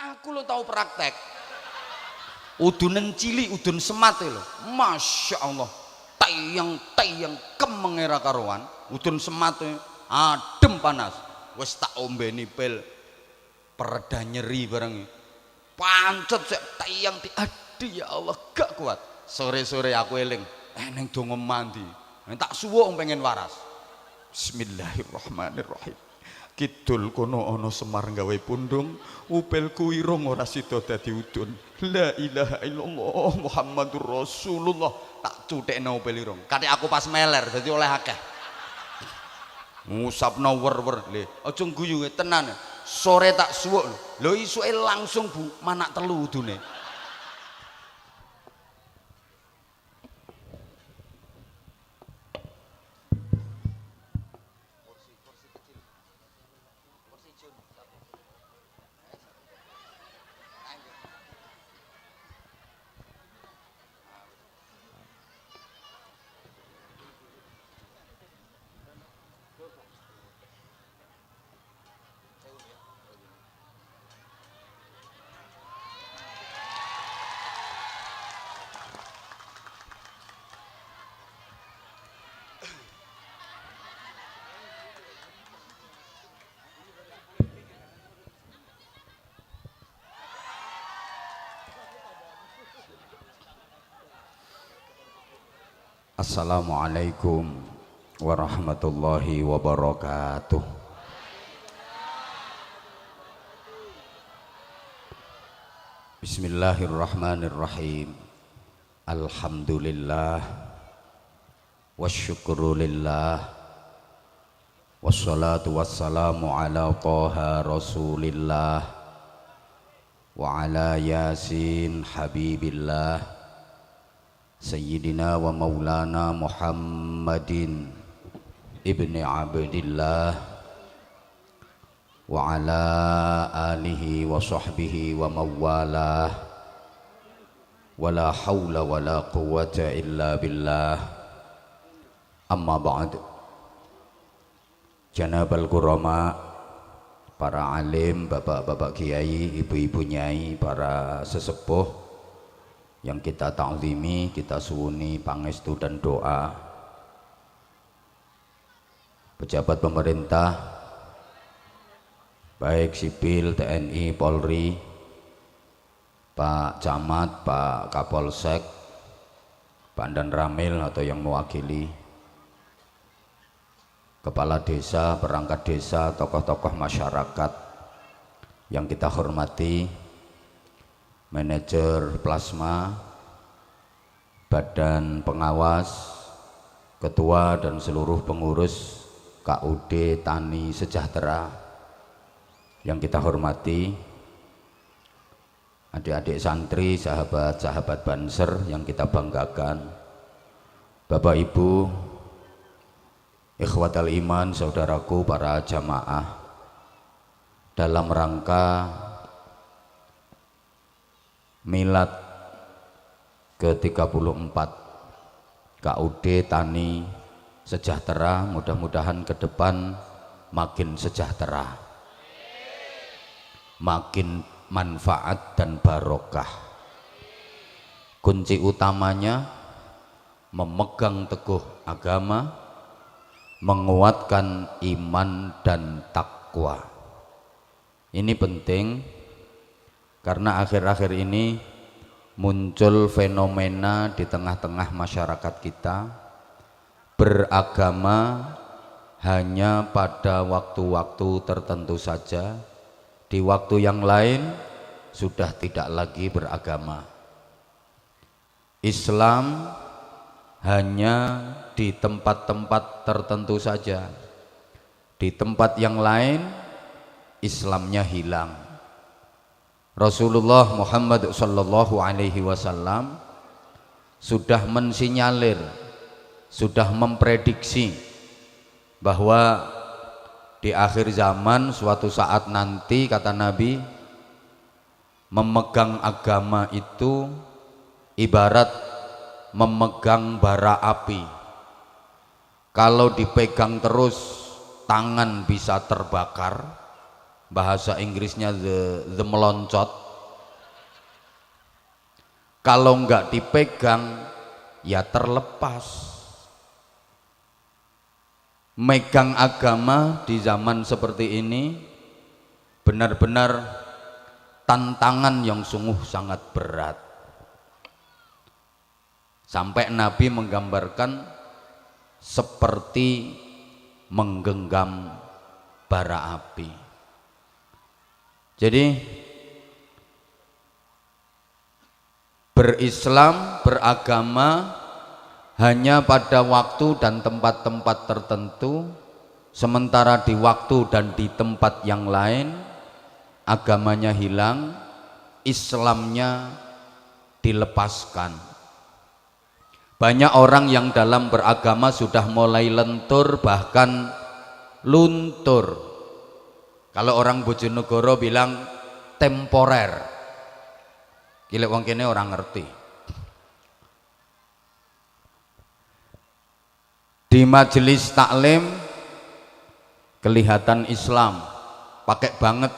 Aku lo tahu praktek. Udunen cilik, udun semat lho. Masya Allah. Tayang kemengera karuan. Udun semat adem panas. Wes tak ombeni pil pereda nyeri bareng. Pancet sik tayang aduh ya Allah gak kuat. Sore-sore aku eling neng donga mandi. Tak suwuk pengen waras. Bismillahirrahmanirrahim. Kidul kono ana Semar gawe pundung, upilku irung ora sida dadi udun. La ilaha illallah Muhammadur Rasulullah. Tak cuthekno upil irung. Katik aku pas meler dadi oleh akeh. Ngusapno wer-wer. Le, aja guyu tenan. Sore tak suwuk lho. Isuke langsung Bu, manak telu udune. Assalamualaikum warahmatullahi wabarakatuh. Bismillahirrahmanirrahim. Alhamdulillah wasyukurulillah wassalatu wassalamu ala taha rasulillah wa ala yasin habibillah Sayyidina wa maulana Muhammadin ibni Abdillah wa ala alihi wa sahbihi wa mawalah wa la hawla wa la quwwata illa billah. Amma ba'd. Janabal Qurama, para alim, bapak-bapak kiai, ibu-ibu nyai, para sesepuh yang kita ta'zimi, kita suwuni pangestu dan doa, pejabat pemerintah baik sipil, TNI, Polri, Pak Camat, Pak Kapolsek, Pak Dan Ramil atau yang mewakili, kepala desa, perangkat desa, tokoh-tokoh masyarakat yang kita hormati, manajer plasma, badan pengawas, ketua dan seluruh pengurus KUD Tani Sejahtera yang kita hormati, adik-adik santri, sahabat-sahabat Banser yang kita banggakan, Bapak Ibu, ikhwatal iman, saudaraku para jamaah, dalam rangka milad ke-34 KUD Tani Sejahtera, mudah-mudahan ke depan makin sejahtera, makin manfaat dan barokah. Kunci utamanya memegang teguh agama, menguatkan iman dan takwa. Ini penting karena akhir-akhir ini muncul fenomena di tengah-tengah masyarakat kita, beragama hanya pada waktu-waktu tertentu saja, di waktu yang lain sudah tidak lagi beragama. Islam hanya di tempat-tempat tertentu saja, di tempat yang lain Islamnya hilang. Rasulullah Muhammad sallallahu alaihi wasallam sudah mensinyalir, sudah memprediksi bahwa di akhir zaman suatu saat nanti, kata Nabi, memegang agama itu ibarat memegang bara api. Kalau dipegang terus tangan bisa terbakar, bahasa Inggrisnya the meloncat. Kalau nggak dipegang ya terlepas. Megang agama di zaman seperti ini benar-benar tantangan yang sungguh sangat berat. Sampai Nabi menggambarkan seperti menggenggam bara api. Jadi berislam, beragama hanya pada waktu dan tempat-tempat tertentu, sementara di waktu dan di tempat yang lain agamanya hilang, Islamnya dilepaskan. Banyak orang yang dalam beragama sudah mulai lentur, bahkan luntur. Kalau orang Bojonegoro bilang temporer, gila wong kene orang ngerti. Di majelis taklim kelihatan Islam pakai banget,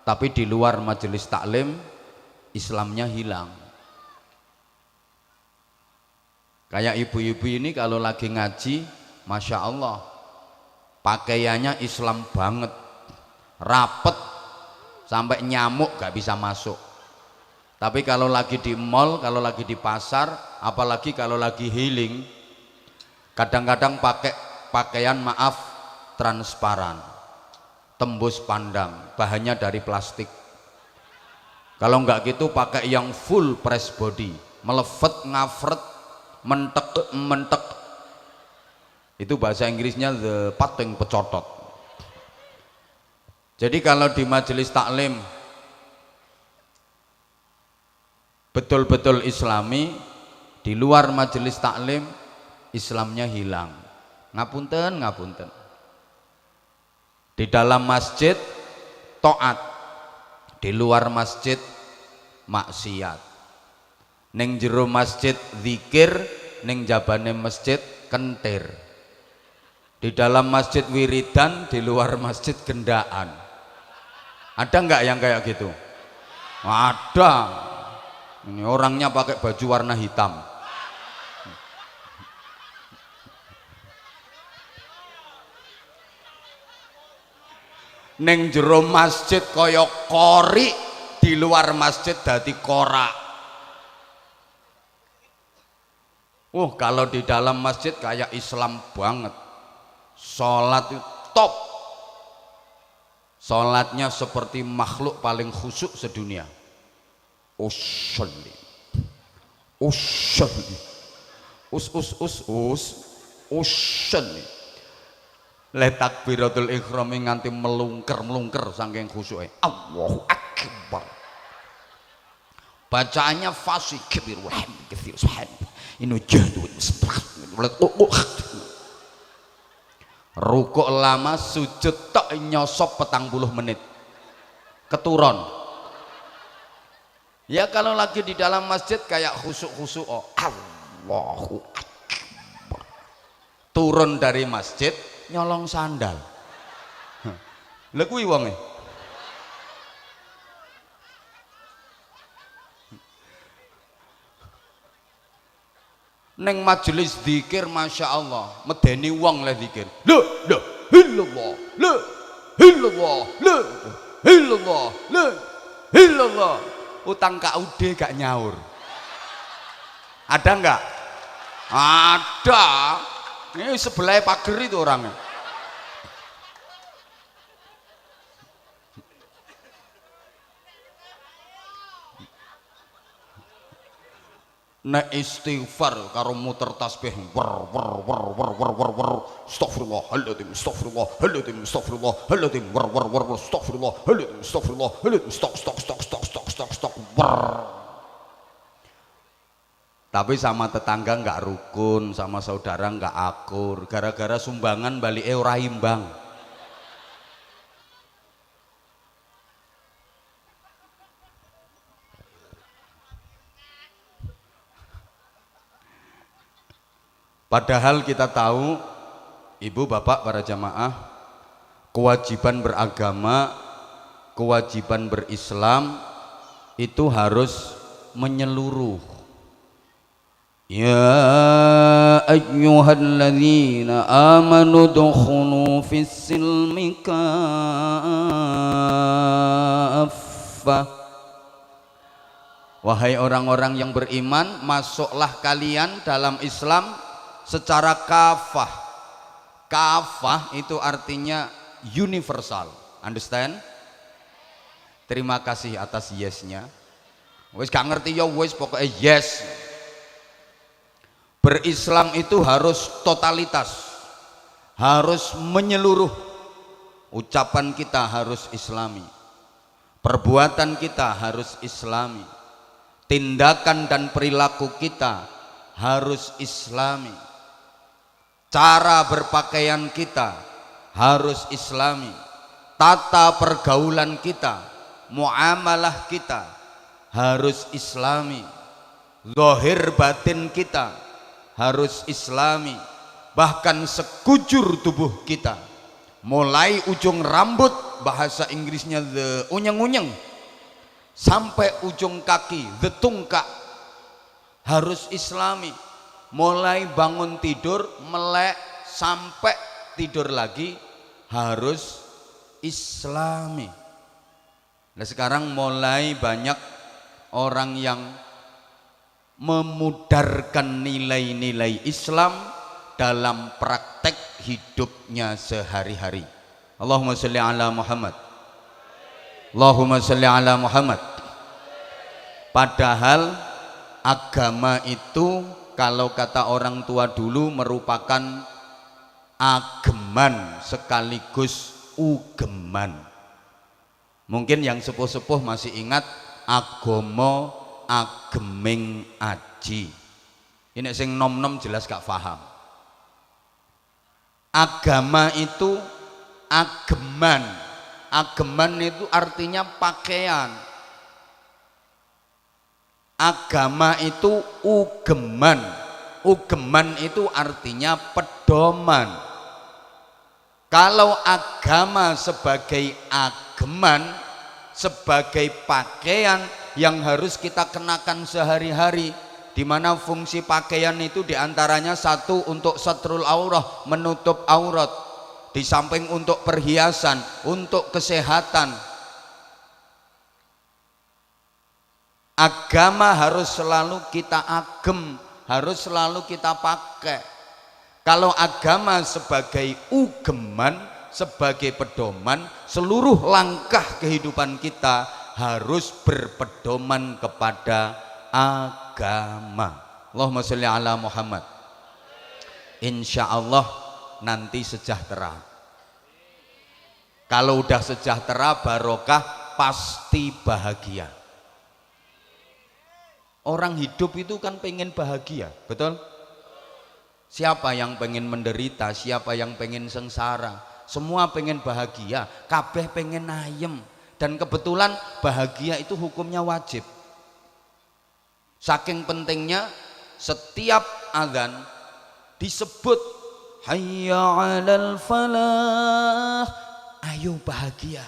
tapi di luar majelis taklim Islamnya hilang. Kayak ibu-ibu ini kalau lagi ngaji, Masya Allah pakaiannya Islam banget, rapet sampai nyamuk gak bisa masuk. Tapi kalau lagi di mall, kalau lagi di pasar, apalagi kalau lagi healing, kadang-kadang pakai pakaian maaf transparan, tembus pandang, bahannya dari plastik. Kalau enggak gitu pakai yang full press body, melevet, ngafret, mentek. Itu bahasa Inggrisnya the pating pecotot. Jadi kalau di majelis taklim betul-betul Islami, di luar majelis taklim Islamnya hilang. Ngapunten. Di dalam masjid taat, di luar masjid maksiat. Ning jero masjid zikir, ning jabane masjid kentir. Di dalam masjid wiridan, di luar masjid gendaan. Ada nggak yang kayak gitu? Ada. Ini orangnya pakai baju warna hitam. Neng jero masjid kaya kori, di luar masjid dadi korak. Kalau di dalam masjid kayak Islam banget. Sholat itu top. Sholatnya seperti makhluk paling khusyuk sedunia. Usolli usolli le takbiratul ihram nganti melungker saking khusyuke. Allahu akbar. Bacaannya fasih kabir wa hamd katsir subhanallah. Inu jahdu rukuk lama, sujud tok nyosop 40 menit. Keturun. Ya kalau lagi di dalam masjid kayak khusyuk-khusyuk. Allahu akbar. Turun dari masjid nyolong sandal. Lha kuwi wonge. Neng majelis zikir Masya Allah medeni wong le zikir. La illallah, la illallah, la illallah, la illallah. Utang KUD gak nyaur. Ada enggak? Ada. Ini sebelah pager itu orangnya. Nek istighfar karo muter tasbih wer astagfirullahaladzim astagfirullahaladzim astagfirullahaladzim wer astagfirullahaladzim astagfirullahaladzim stok wer. Tapi sama tetangga nggak rukun, sama saudara nggak akur, gara-gara sumbangan balik ora imbang. Padahal kita tahu, ibu bapak para jamaah, kewajiban beragama kewajiban berislam itu harus menyeluruh. Ya ayyuhalladzina amanu dukhulu fis silmi kaffah. Wahai orang-orang yang beriman, masuklah kalian dalam Islam secara kafah. Kafah itu artinya universal. Understand? Terima kasih atas yes-nya. Wes gak ngerti ya wes pokoknya yes. Berislam itu harus totalitas, harus menyeluruh. Ucapan kita harus islami, perbuatan kita harus islami, tindakan dan perilaku kita harus islami, cara berpakaian kita harus islami, tata pergaulan kita, muamalah kita harus islami, zahir batin kita harus islami, bahkan sekujur tubuh kita, mulai ujung rambut, bahasa Inggrisnya the unyeng-unyeng, sampai ujung kaki the tungkak harus islami. Mulai bangun tidur melek sampai tidur lagi harus islami. Nah sekarang mulai banyak orang yang memudarkan nilai-nilai Islam dalam praktek hidupnya sehari-hari. Allahumma sholli ala Muhammad. Allahumma sholli ala Muhammad. Padahal agama itu kalau kata orang tua dulu merupakan ageman sekaligus ugeman. Mungkin yang sepuh-sepuh masih ingat agomo ageming aji. Ini sing nom-nom jelas gak paham. Agama itu ageman. Ageman itu artinya pakaian. Agama itu ugeman. Ugeman itu artinya pedoman. Kalau agama sebagai ageman, sebagai pakaian yang harus kita kenakan sehari-hari, di mana fungsi pakaian itu diantaranya satu untuk satrul aurah, menutup aurat, di samping untuk perhiasan, untuk kesehatan. Agama harus selalu kita agem, harus selalu kita pakai. Kalau agama sebagai ugeman, sebagai pedoman, seluruh langkah kehidupan kita harus berpedoman kepada agama. Allahumma sholli ala Muhammad. Insya Allah nanti sejahtera. Kalau udah sejahtera, barokah, pasti bahagia. Orang hidup itu kan pengen bahagia, betul? Siapa yang pengen menderita, siapa yang pengen sengsara, semua pengen bahagia, kabeh pengen ayem. Dan kebetulan bahagia itu hukumnya wajib. Saking pentingnya setiap azan disebut hayya 'alal falah, ayo bahagia.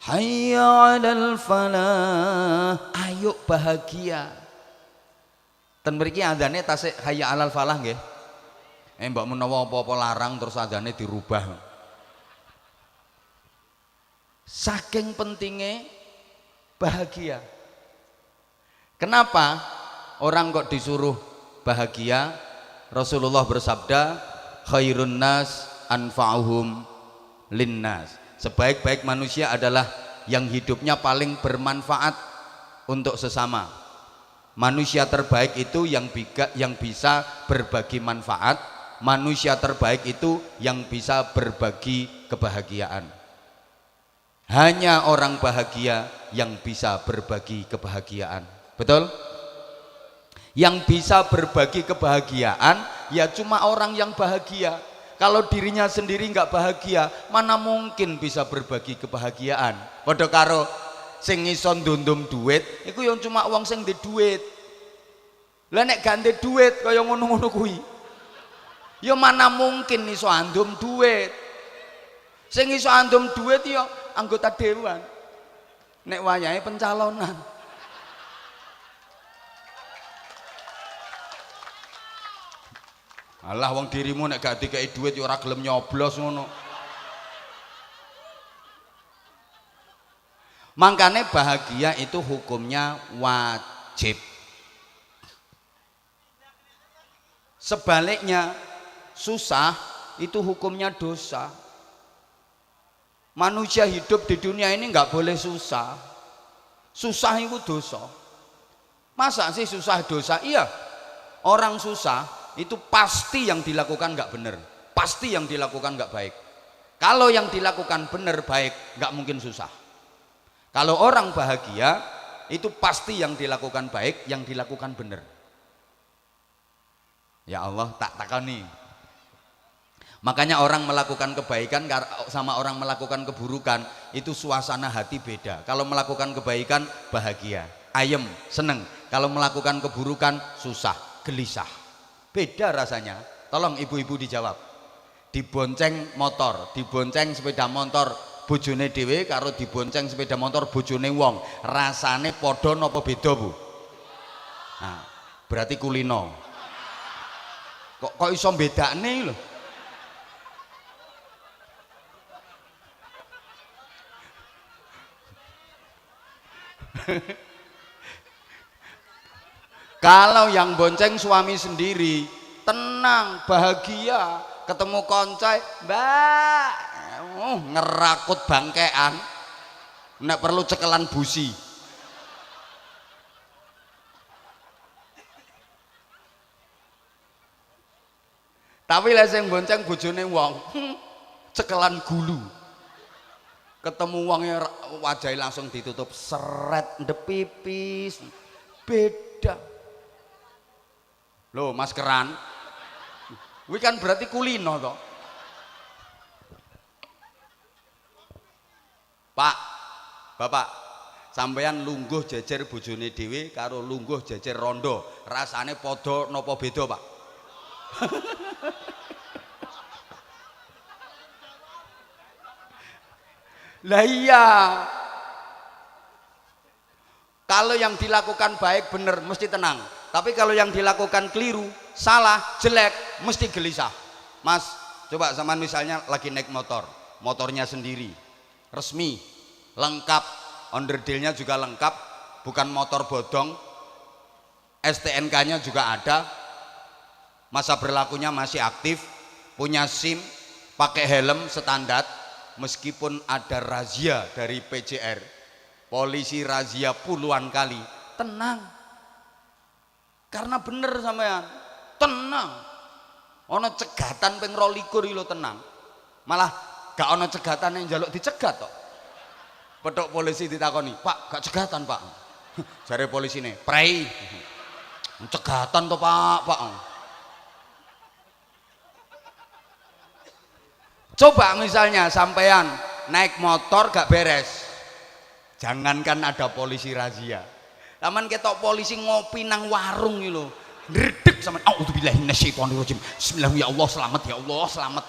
Hayya 'alal falah, ayo bahagia. Ten mriki azane tasik hayya 'alal falah nggih. Mbok menawa apa-apa larang terus azane dirubah. Saking pentingnya bahagia. Kenapa orang kok disuruh bahagia? Rasulullah bersabda, khairun nas anfa'uhum linnas. Sebaik-baik manusia adalah yang hidupnya paling bermanfaat untuk sesama. Manusia terbaik itu yang bisa berbagi manfaat. Manusia terbaik itu yang bisa berbagi kebahagiaan. Hanya orang bahagia yang bisa berbagi kebahagiaan. Betul? Yang bisa berbagi kebahagiaan ya cuma orang yang bahagia. Kalau dirinya sendiri nggak bahagia, mana mungkin bisa berbagi kebahagiaan? Padha karo sing iso ndundum duit, iku yang cuma wong sing ndek duit. Lah nek gak ndek duit kaya ngono-ngono kuwi, ya mana mungkin iso andum duit. Sing iso andum duit ya anggota dewan. nek wayahe pencalonan. Alah wong dirimu nek gak dikei duit ya ora gelem nyoblos ngono. Makanya bahagia itu hukumnya wajib. Sebaliknya susah itu hukumnya dosa. Manusia hidup di dunia ini nggak boleh susah. Susah itu dosa. Masa sih susah dosa? Iya. Orang susah itu pasti yang dilakukan nggak benar, pasti yang dilakukan nggak baik. Kalau yang dilakukan benar baik, nggak mungkin susah. Kalau orang bahagia itu pasti yang dilakukan baik, yang dilakukan benar. Ya Allah, tak takoni. Makanya orang melakukan kebaikan sama orang melakukan keburukan itu suasana hati beda. Kalau melakukan kebaikan bahagia, ayem, seneng. Kalau melakukan keburukan susah, gelisah. Beda rasanya. Tolong ibu-ibu dijawab. Dibonceng motor, dibonceng sepeda motor bojone dhewe karo dibonceng sepeda motor bojone wong, rasane padha napa beda, Bu? Nah, berarti kulino. Kok iso bedakne lho? Kalau yang bonceng suami sendiri tenang, bahagia, ketemu koncai, mbak, ngerakut bangkean, nek perlu cekelan busi. Tapi lek sing bonceng bojone wong, cekelan gulu. Ketemu wongnya wajahnya langsung ditutup seret, ndepipis, beda. Loh, maskeran. Kuwi kan berarti kulino toh. Pak, Bapak, sampeyan lungguh jejer bojone dhewe karo lungguh jejer rondo, rasane padha napa beda, Pak? Lah iya. Kalau yang dilakukan baik benar mesti tenang. Tapi kalau yang dilakukan keliru, salah, jelek, mesti gelisah. Mas, coba zaman misalnya lagi naik motor, motornya sendiri, resmi, lengkap, onderdilnya juga lengkap, bukan motor bodong, STNK-nya juga ada, masa berlakunya masih aktif, punya SIM, pakai helm standar, meskipun ada razia dari PJR, polisi razia puluhan kali, tenang, karena bener sampean, tenang. Ono cegatan ping 22 lho, tenang. Malah gak ono cegatan yang njaluk dicegat tok. Petuk polisi ditakoni, "Pak, gak cegatan, Pak." Jare polisine, "Prei." Cegatan to, Pak, Pak. Coba misalnya sampean naik motor gak beres, jangankan ada polisi razia, taman ketok polisi ngopi nang warung iki lho, ndredeg sampean, auzubillahi minasyaitonirrajim, bismillah, ya Allah selamat, ya Allah selamat.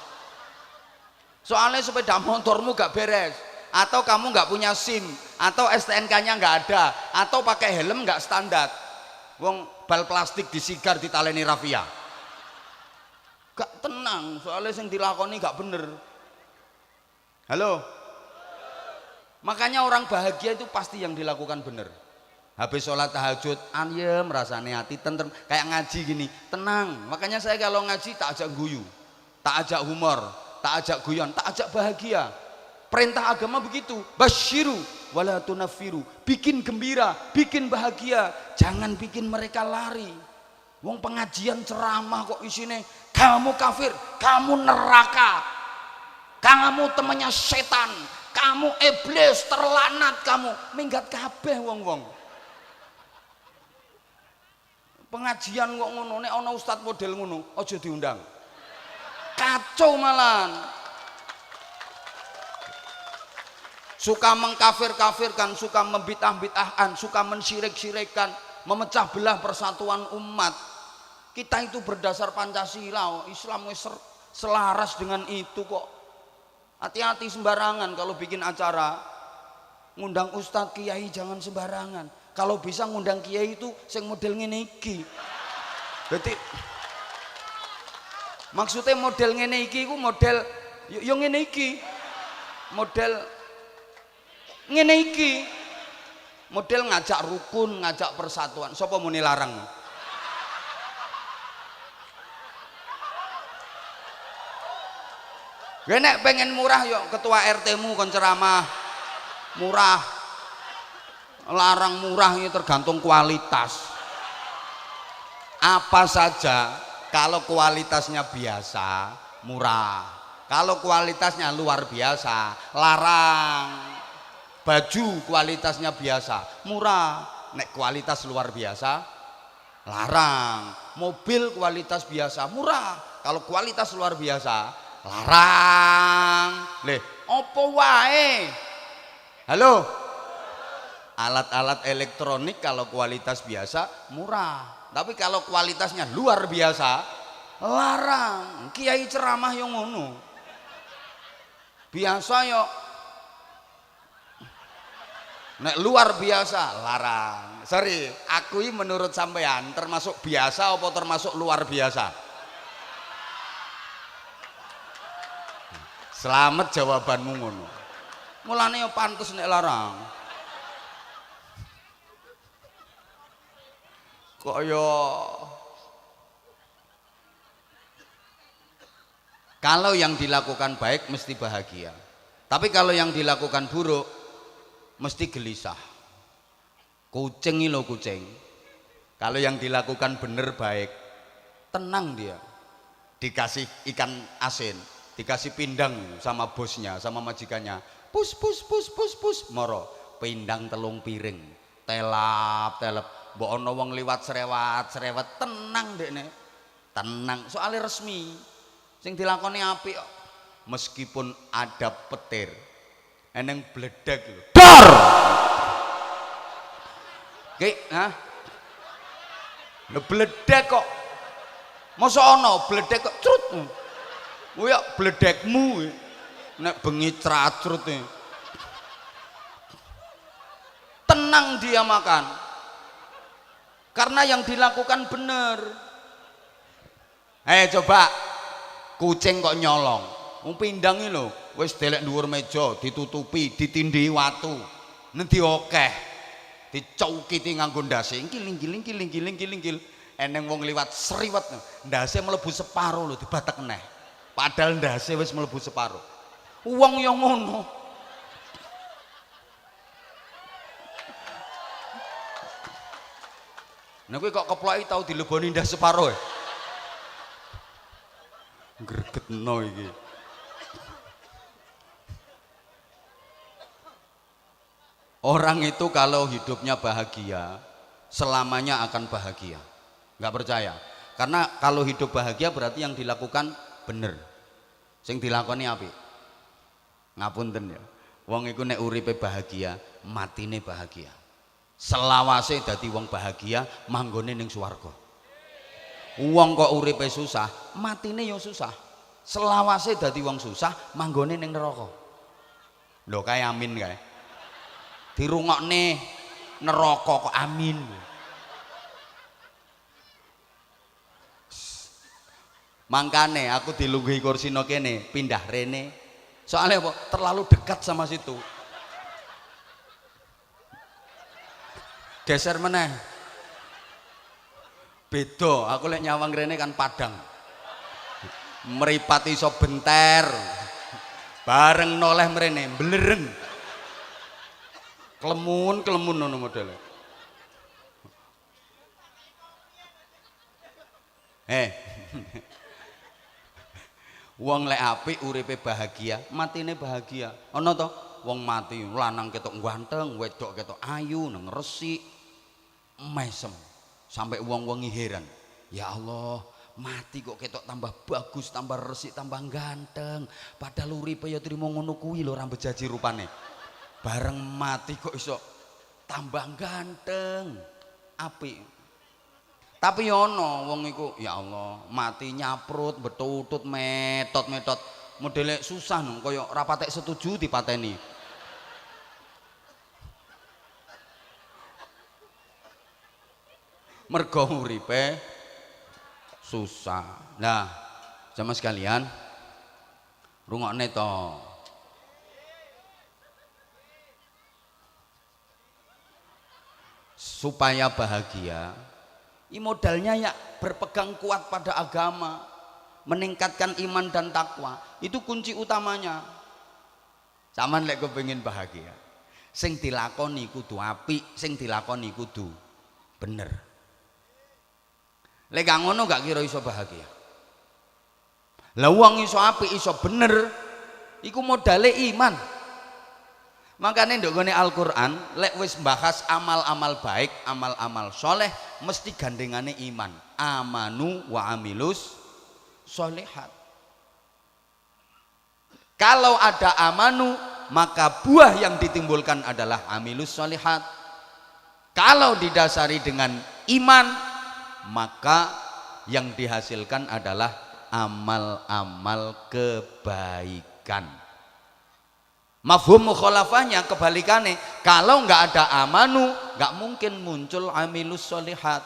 Soalnya sepeda motormu gak beres, atau kamu gak punya SIM, atau STNK-nya gak ada, atau pakai helm gak standar, wong bal plastik disigar ditaleni rafia, gak tenang, soalnya yang dilakoni gak bener. Halo, makanya orang bahagia itu pasti yang dilakukan bener. Habis sholat tahajud, anyem rasane hati tentrem, kayak ngaji gini, tenang. Makanya saya kalau ngaji tak ajak guyu, tak ajak humor, tak ajak guyon, tak ajak bahagia. Perintah agama begitu, basyiru wala tunaffiru, bikin gembira, bikin bahagia, jangan bikin mereka lari. Wong pengajian ceramah kok isine kamu kafir, kamu neraka, kamu temannya setan, kamu iblis, terlanat kamu, minggat kabeh wong-wong. Pengajian kok ngono, nek ana ustad model ngono aja diundang, kacau malan. Suka mengkafir-kafirkan, suka membid'ah-bid'ahkan, suka mensyirik-syirikkan, memecah belah persatuan umat. Kita itu berdasar Pancasila, Islam selaras dengan itu kok. Hati-hati sembarangan kalau bikin acara ngundang ustadz kiai jangan sembarangan. Kalau bisa ngundang kiai itu sing model ngene iki. Berarti maksudnya model ngene iki ku model yo ngene iki. Model ngene iki. Model ngajak rukun, ngajak persatuan. Sapa muni larang? Nek pengen murah yo ketua RT-mu kon ceramah. Murah. Larang murah ini tergantung kualitas. Apa saja kalau kualitasnya biasa murah, kalau kualitasnya luar biasa larang. Baju kualitasnya biasa murah, nek kualitas luar biasa larang. Mobil kualitas biasa murah, kalau kualitas luar biasa larang. Leh opo wae. Halo, alat-alat elektronik kalau kualitas biasa murah, tapi kalau kualitasnya luar biasa larang. Kiai ceramah yang ngono biasa yo, nek luar biasa larang. Sorry, aku ini menurut sampean termasuk biasa apa termasuk luar biasa? Selamat jawabanmu ngono. Mulane yo pantes nek larang. Kaya kalau yang dilakukan baik mesti bahagia, tapi kalau yang dilakukan buruk mesti gelisah. Kucing ini loh kucing, kalau yang dilakukan bener baik tenang dia, dikasih ikan asin, dikasih pindang sama bosnya sama majikannya, pus pus pus pus pus moro pindang telung piring telap telep. Mbok ana wong liwat serewat tenang dekne, tenang soalnya resmi sing dilakoni apik. Meskipun ada petir eneng bledek lho dor ki lho bledek kok mosok ana bledek kok crut koyo bledekmu nek bengi cracrut tenang dia makan karena yang dilakukan bener. Coba kucing kok nyolong, pindang iki lho wis delek dhuwur meja ditutupi ditindhi watu nanti akeh dicaukiti nganggo ndase giling eneng wong liwat seriwet ndase mlebu separo lho dibatek neh padahal ndase wis mlebu separo. Wong yo ngono. Nah kowe kok keploki tau dileboni ndas separo gregetno iki. Orang itu kalau hidupnya bahagia selamanya akan bahagia. Nggak percaya? Karena kalau hidup bahagia berarti yang dilakukan bener. Sing dilakoni apik. Ngapunten ya. Wong iku nek uripe bahagia, matine bahagia. Selawase dadi wong bahagia, manggone ning swarga. Wong kok uripe susah, matine yo susah. Selawase dadi wong susah, manggone ning neraka. Lho kae amin kae. Dirungokne neraka kok amin. Mangkane aku dilungguhi kursino kene, pindah rene. Soalnya apa? Terlalu dekat sama situ. Geser meneh. Beda, aku lek nyawang rene kan Padang. Meripat iso benter. Bareng noleh mrene, blereng. Klemun ngono modele. Wong lek apik uripe bahagia, matine bahagia. Ana to wong mati lanang ketok ganteng, wedok ketok ayu, nang resik, mesem. Sampai wong-wongi heran. Ya Allah, mati kok ketok tambah bagus, tambah resik, tambah ganteng. Padahal uripe ya trimo ngono kuwi lho rambut jaji rupane. Bareng mati kok iso tambah ganteng. Apik. Tapi ono wong iku ya Allah mati nyaprut betutut metot modele susah nung kaya ora patek setuju dipateni. mergo uripe susah. Nah, sama sekalian rungokne to. Supaya bahagia, modalnya ya berpegang kuat pada agama, meningkatkan iman dan takwa. Itu kunci utamanya. Saman lek kepengin bahagia, sing dilakoni kudu apik, sing dilakoni kudu bener. Lek gak ngono gak kira iso bahagia. Lah wong iso apik iso bener iku modale iman. Makanya ndokone Al-Qur'an lek wis bahas amal-amal baik, amal-amal soleh mesti gandengane iman. Amanu wa amilus solihat. Kalau ada amanu maka buah yang ditimbulkan adalah amilus solihat. Kalau didasari dengan iman maka yang dihasilkan adalah amal-amal kebaikan. Mafhum mukhalafahnya kebalikannya, kalau nggak ada amanu nggak mungkin muncul amilus solihat.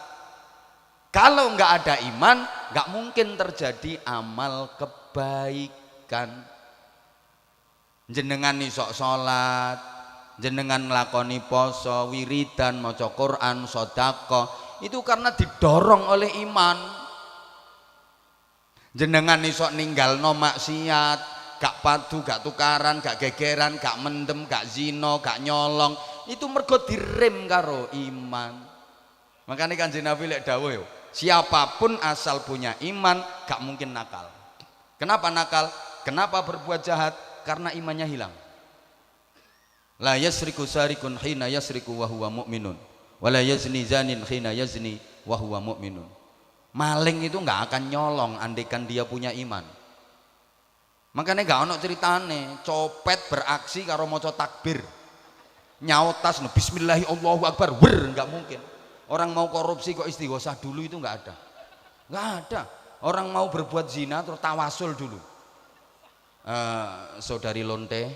Kalau nggak ada iman nggak mungkin terjadi amal kebaikan. Jenengan isok sholat, jenengan lakoni poso, wiridan, maca Quran, sedekah, itu karena didorong oleh iman. Jenengan isok ninggalno maksiat, gak padu, gak tukaran, gak gegeran, gak mendem, gak zino, gak nyolong, itu mergo direm karo iman. Makanya Kanjeng Nabi lek dawuh yo, siapapun asal punya iman gak mungkin nakal. Kenapa nakal? Kenapa berbuat jahat? Karena imannya hilang. La yasriku sarikun hina yasriku wa huwa mu'minun, wa la yazni zanin hina yazni wa huwa mu'minun. Maling itu nggak akan nyolong andaikan dia punya iman. Makanya gak ono ceritane copet beraksi karo maca takbir, nyautas bismillahi Allahu akbar, nggak mungkin. Orang mau korupsi kok istighosah dulu, itu nggak ada, nggak ada. Orang mau berbuat zina terus tawasul dulu. Saudari Lonte,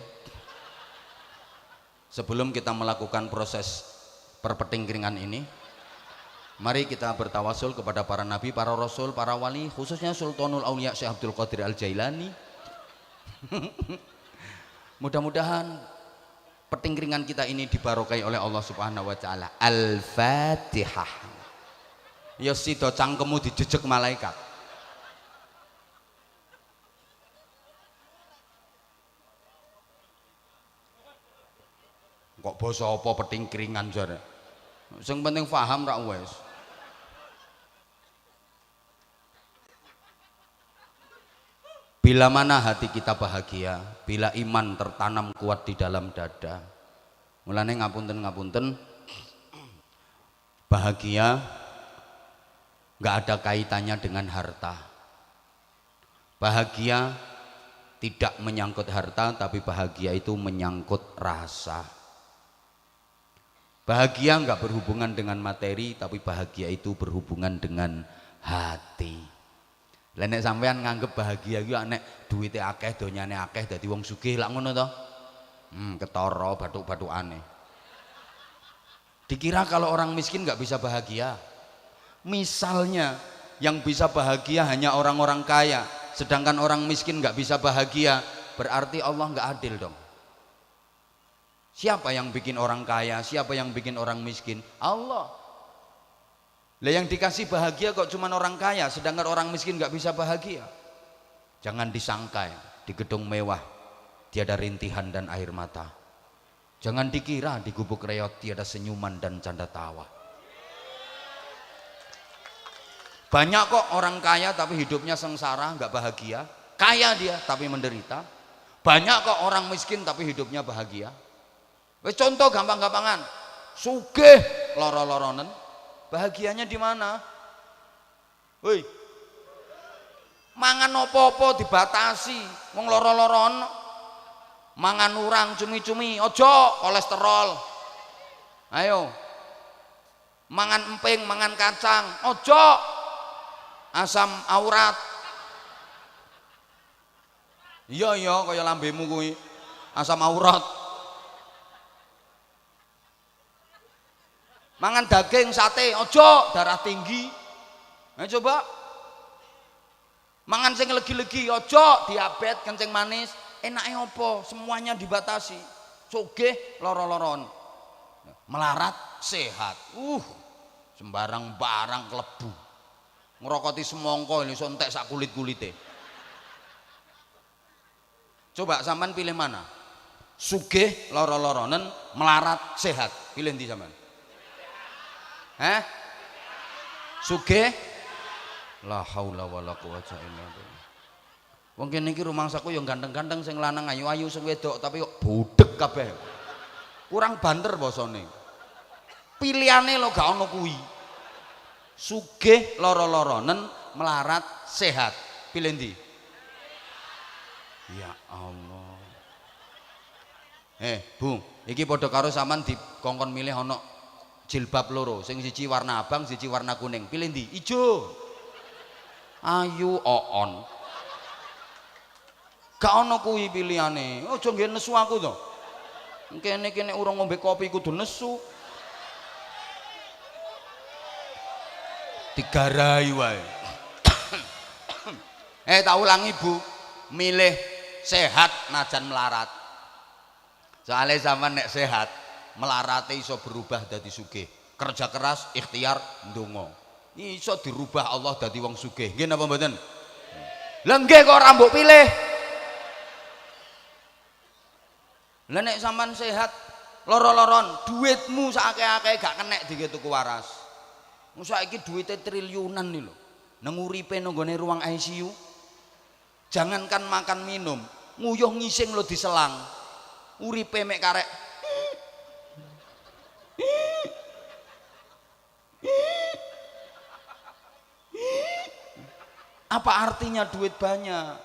sebelum kita melakukan proses perpetingkringan ini, mari kita bertawasul kepada para nabi, para rasul, para wali, khususnya Sultanul Aulia Syekh Abdul Qadir Al-Jailani. Mudah-mudahan petingkringan kita ini dibarokai oleh Allah Subhanahu wa taala. Al-Fatihah. Ya sida cangkemmu dijejek malaikat. Kok basa apa petingkringan jare? Sing penting paham ra wis. Bila mana hati kita bahagia, bila iman tertanam kuat di dalam dada. Mulane ngapunten, bahagia nggak ada kaitannya dengan harta. Bahagia tidak menyangkut harta, tapi bahagia itu menyangkut rasa. Bahagia nggak berhubungan dengan materi, tapi bahagia itu berhubungan dengan hati. Lah nek sampean nganggep bahagia ku nek duwite akeh, donyane akeh dadi wong sugih lak ngono to. Ketara bathuk-bathukane. Dikira kalau orang miskin nggak bisa bahagia. Misalnya yang bisa bahagia hanya orang-orang kaya, sedangkan orang miskin nggak bisa bahagia, berarti Allah nggak adil dong. Siapa yang bikin orang kaya, siapa yang bikin orang miskin? Allah. Lah yang dikasih bahagia kok cuman orang kaya, sedangkan orang miskin nggak bisa bahagia. Jangan disangka ya, di gedung mewah tiada rintihan dan air mata. Jangan dikira di gubuk reot tiada senyuman dan canda tawa. Banyak kok orang kaya tapi hidupnya sengsara, nggak bahagia. Kaya dia tapi menderita. Banyak kok orang miskin tapi hidupnya bahagia. Contoh gampang-gampangan, sugih loro-loronen, bahagianya di mana? Woi, mangan opo-opo dibatasi, wong loro-loron, mangan urang cumi-cumi, ojo kolesterol. Ayo, mangan emping, mangan kacang, ojo asam aurat. Iya kaya lambemu kuwi asam aurat. Mangan daging sate ojo darah tinggi. Nah coba mangan sing legi-legi ojo diabetes kencing manis. Enaknya opo semuanya dibatasi. Sugih loro-loron melarat sehat. Sembarang barang klebu. Ngerokoti semongko ini sontek sak kulit-kulite. Coba sampean pilih mana? Sugih loro-loronen melarat sehat. Pilih ndi sampean? Sugih la haula wala quwata illa billah. Wong kene iki rumangsaku ya ganteng-ganteng sing lanang ayu-ayu sing wedok tapi kok budheg kabeh. Kurang banter basane. Pilihane lho gak ono kuwi. Sugih loro-loronen melarat sehat. Pilih ndi? Ya Allah. Bu, iki padha karo sampean dikongkon milih ana jilbab loro, sing siji warna abang, siji warna kuning. Pilih ndi? Ijo. Ayu oon. Gak ono kuwi pilihane. Aja nggih nesu aku to. Kene urung ngombe kopi kudu nesu. Digarai wae. Tak ulangi Bu, milih sehat najan melarat. Soalnya zaman nek sehat, melarate iso berubah dadi sugih. Kerja keras, ikhtiar, ndonga. Iso dirubah Allah dadi wong sugih. Nggih napa mboten? Lah nggih kok ora mbok pilih. Lah nek sampean sehat, loro-loron, duitmu sakake-akeh gak kenek dige tuku waras. Saiki duitnya triliunan nih lho. Nang uripe nang nggone ruang ICU. Jangankan makan minum, nguyuh ngising lo diselang. Uripe mek karek. Apa artinya duit banyak?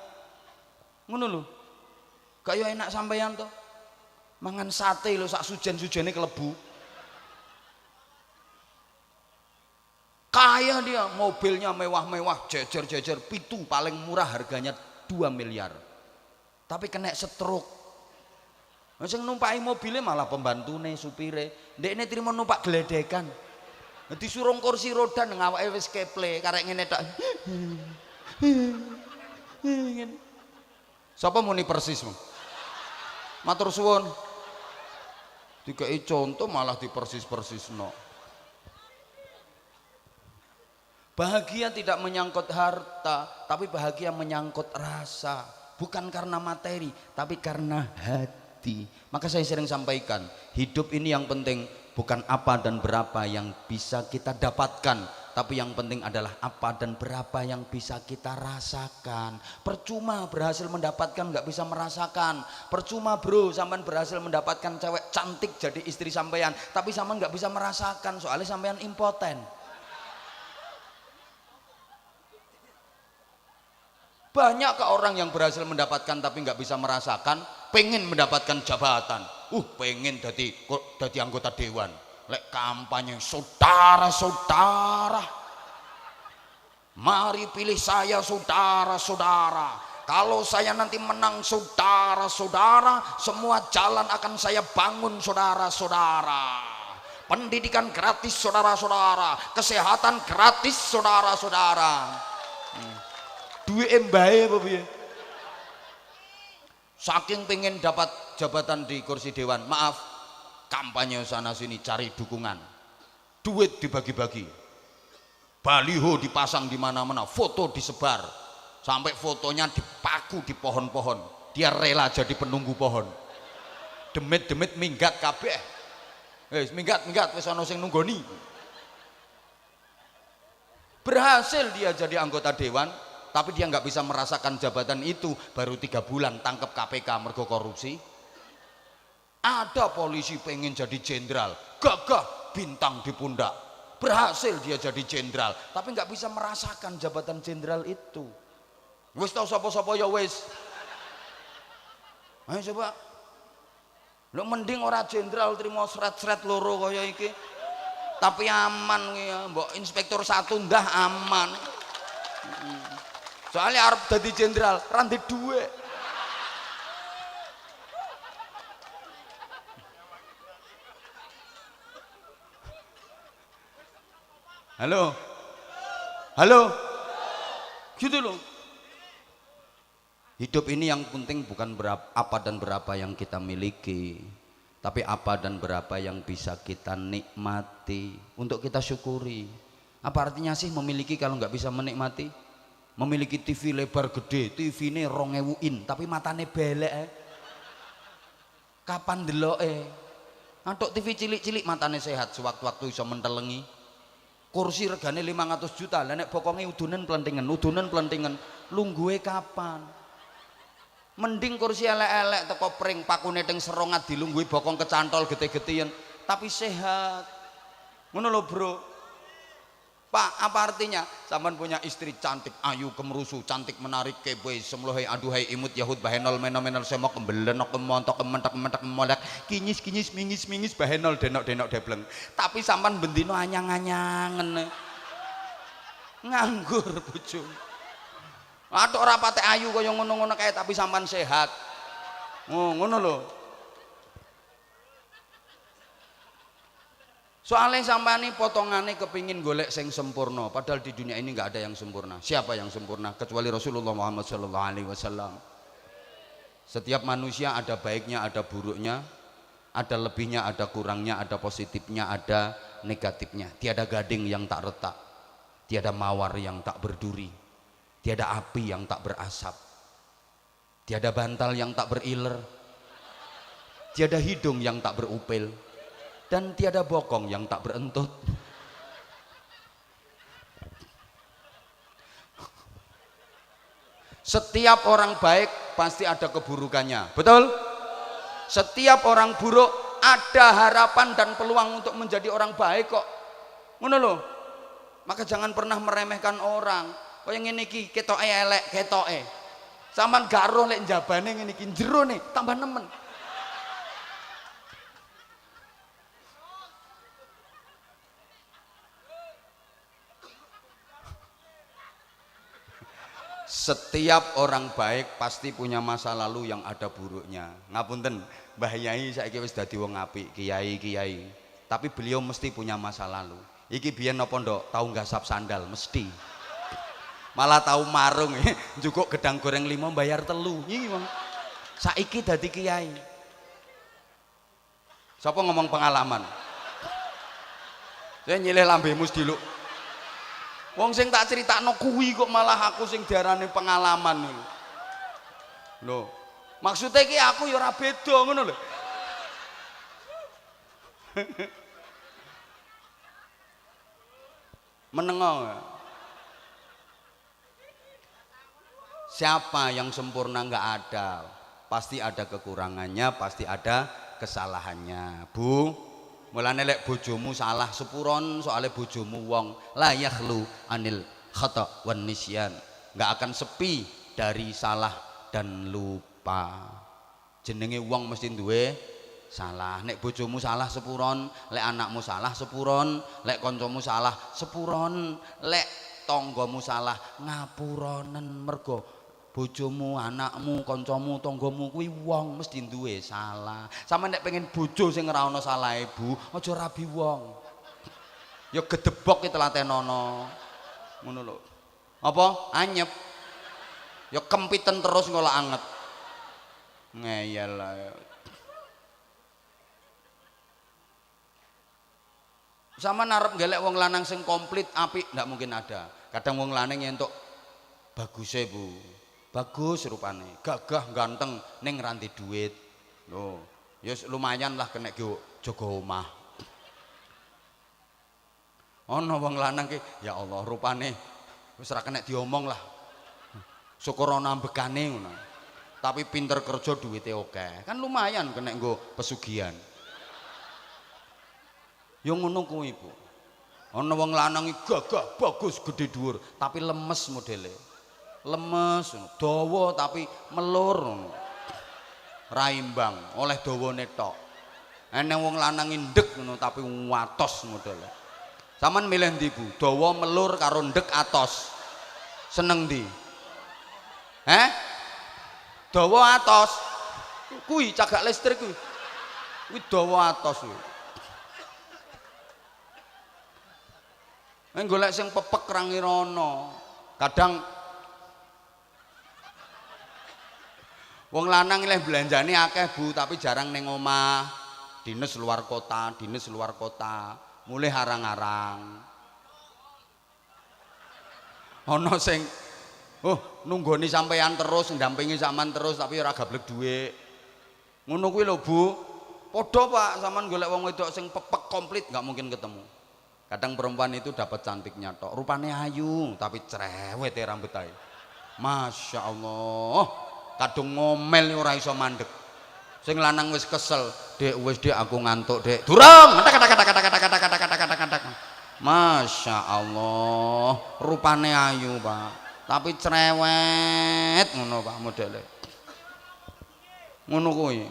Ngono lho. Kaya enak sampeyan to. Mangan sate lho sak sujen-sujene kelebu. Kaya dia, mobilnya mewah-mewah, jejer-jejer, pitu paling murah harganya 2 miliar. Tapi kena stroke. Sing numpaki mobilnya malah pembantune, supire. Ndekne trimo numpak gledekan. Disuruh kursi roda nang awake wis keple, karek ngene tok. Sapa muni persis, Bang? Matur suwun. Dikai contoh malah dipersis-persisno. Bahagia tidak menyangkut harta, tapi bahagia menyangkut rasa. Bukan karena materi, tapi karena hati. Maka saya sering sampaikan, hidup ini yang penting bukan apa dan berapa yang bisa kita dapatkan, tapi yang penting adalah apa dan berapa yang bisa kita rasakan. Percuma berhasil mendapatkan nggak bisa merasakan. Percuma bro, sampean berhasil mendapatkan cewek cantik jadi istri sampean, tapi sampean nggak bisa merasakan soalnya sampean impoten. Banyak ke orang yang berhasil mendapatkan tapi nggak bisa merasakan, pengen mendapatkan jabatan, pengen jadi anggota dewan, lek kampanye saudara-saudara, mari pilih saya saudara-saudara, kalau saya nanti menang saudara-saudara, semua jalan akan saya bangun saudara-saudara, pendidikan gratis saudara-saudara, kesehatan gratis saudara-saudara. Duwe embahe apa piye? Saking pengen dapat jabatan di kursi dewan, maaf, kampanye sana sini cari dukungan. Duit dibagi-bagi. Baliho dipasang di mana-mana, foto disebar. Sampai fotonya dipaku di pohon-pohon. Dia rela jadi penunggu pohon. Demit-demit minggat kabeh. Minggat wis ana sing nunggoni. Berhasil dia jadi anggota dewan. Tapi dia nggak bisa merasakan jabatan itu, baru 3 bulan tangkap KPK mergo korupsi. Ada polisi pengen jadi jenderal, gagah bintang di pundak, berhasil dia jadi jenderal, tapi nggak bisa merasakan jabatan jenderal itu. Wis tau sapa-sapa ya wis. Ayo coba, lo mending ora jenderal terima seret-seret loro kaya iki, tapi aman ya, mbok inspektur 1 ndah aman. Soalnya arep dadi jenderal randi duwe. Halo, halo, gitu loh. Hidup ini yang penting bukan apa dan berapa yang kita miliki, tapi apa dan berapa yang bisa kita nikmati, untuk kita syukuri. Apa artinya sih memiliki kalau nggak bisa menikmati? Memiliki TV lebar gede, TV ini 2000 in, tapi matane belek. Kapan deloke? Antuk TV cilik-cilik matane sehat, sewaktu-waktu iso mentelengi. Kursi regane 500 juta, lah nek bokonge udunen plentingan, lungguhe kapan? Mending kursi elek-elek teko pring pakune teng serongat dilungguhi bokong kecantol gede-gedean, tapi sehat. Ngono lho, Bro. Pak, apa artinya? Sampean punya istri cantik, ayu, kemerusu, cantik, menarik, keboy, semlohai, aduhai, imut, yahud, bahenol, menomenol, semok, kebelenok, kemontok, kementak, kementak, kemolek, kinyis, kinyis, mingis, mingis, bahenol, denok, denok, debleng. Tapi sampean bendino anyang-anyangen. Nganggur bojo. Atok rapate ayu kaya ngono-ngono kae tapi sampean sehat. Oh, ngono lho. Soalnya sampean ini potongane kepingin golek sing sempurna, padahal di dunia ini nggak ada yang sempurna. Siapa yang sempurna? Kecuali Rasulullah Muhammad SAW. Setiap manusia ada baiknya, ada buruknya, ada lebihnya, ada kurangnya, ada positifnya, ada negatifnya. Tiada gading yang tak retak, tiada mawar yang tak berduri, tiada api yang tak berasap, tiada bantal yang tak beriler, tiada hidung yang tak berupil, dan tiada bokong yang tak berentut. Setiap orang baik pasti ada keburukannya, betul? Setiap orang buruk ada harapan dan peluang untuk menjadi orang baik kok. Ngono lho. Maka jangan pernah meremehkan orang. Kaya ngene iki ketoke elek, ketoke. Sampeyan gak roh lek njabane ngene iki jero nih tambah nemen. Setiap orang baik pasti punya masa lalu yang ada buruknya. Ngapunten, Mbah Yai saiki wis dadi wong apik, kiai. Tapi beliau mesti punya masa lalu. Iki biyen napa ndok, tau nggasap sandal mesti. Malah tau marung, njukuk gedang goreng 5 bayar 3. Iki wong. Saiki dadi kiai. Sapa ngomong pengalaman? Saya nyilih lambemu sediluk. Wong sing tak critakno kuwi kok malah aku sing diarani pengalaman lho. Lho, maksudnya iki aku ya ora beda ngono lho. Menengo. Siapa yang sempurna? Nggak ada. Pasti ada kekurangannya, pasti ada kesalahannya. Bu, mulane lek bojomu salah sepuron, soalnya bojomu wong la yakhlu anil khata wan nisyan, nggak akan sepi dari salah dan lupa. Jenenge wong mesti duwe salah. Nek bojomu salah sepuron, lek anakmu salah sepuron, lek kancamu salah sepuron, lek tanggamu salah ngapuronen. Mergo bojomu, anakmu, kancamu, tanggamu kuwi wong mesti duwe salah. Sampe nek pengen bojo sing ora ana salahe, Bu, aja rabi wong. Ya gedebok ki telatenono. Ngono lho. Apa? Anyep. Ya kempiten terus ngolah anget. Ngeyel lah. Sama narep gelek wong lanang sing komplit apik ndak mungkin ada. Kadang wong lanang entuk baguse, Bu. Bagus rupane, gagah ganteng ning ranti duit. Loh, ya lumayan lah kena jaga omah. Ana wong lanang ki, ya Allah rupane wis ora kena diomong lah. Syukur ana ambekane ngono. Tapi pinter kerja duwite akeh. Kan lumayan kena nggo pesugihan. Ya ngono kuwi, Bu. Ana wong lanang gagah, bagus, gede dhuwur, tapi lemes modele. Lemes, dawa tapi melur, raimbang oleh dawane tok. Eneng wong lanang ndek ngono tapi watos modele. Saman milih ndi, Bu? Dawa melur karo ndek atos. Seneng ndi? Dawa atos. Kuwi cagak listrik kuwi. Kuwi dawa atos kuwi. golek sing pepek ra ngirono. Kadang wong lanang leh belanjane akeh Bu, tapi jarang ning omah. Dinas luar kota, mulai harang-harang. Ana sing nunggoni sampean terus, ndampingi sampean terus tapi ora gablek dhuwit. Ngono kuwi lho Bu. Padha Pak, sampean golek wong wedok sing pepek komplit nggak mungkin ketemu. Kadang perempuan itu dapat cantiknya tok, rupane ayu tapi cerewet ya rambut ae. Masya Allah, kadung ngomel ora iso mandek. Sing lanang wis kesel, Dek wis Dek aku ngantuk Dek. Durung, kata. Masya Allah, rupane ayu Pak, tapi cerewet ngono Pak modele. Ngono kuwi.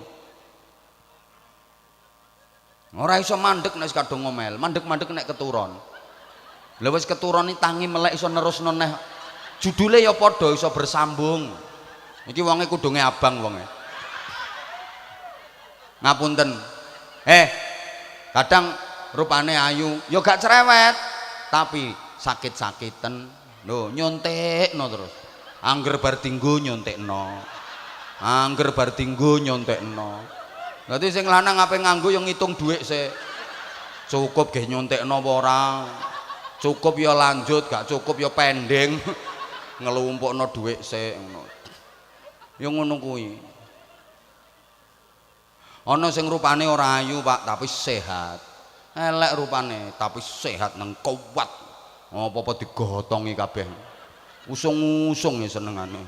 Ora iso mandek nek kadung ngomel, mandek-mandek nek keturon. Lha wis keturon iki tangi melek iso nerusno neh. Judule ya padha iso bersambung. Iki wonge kudunge abang wonge. Ngapunten. Kadang rupane ayu, ya gak cerewet, tapi sakit-sakiten. Lho, nyontekno terus. Angger bar dinggo nyontekno. Angger bar dinggo nyontekno. Berarti sing lanang ape nganggo yang ngitung duit sih, cukup gak nyontekno apa ora, cukup ya lanjut, gak cukup ya pending, ngelumpukno duit sih, yang ngono kuwi. Ana sing rupane ora ayu Pak tapi sehat, elek rupane tapi sehat nang kuat, apa-apa digotongi kabeh, usung-usung ya senengane,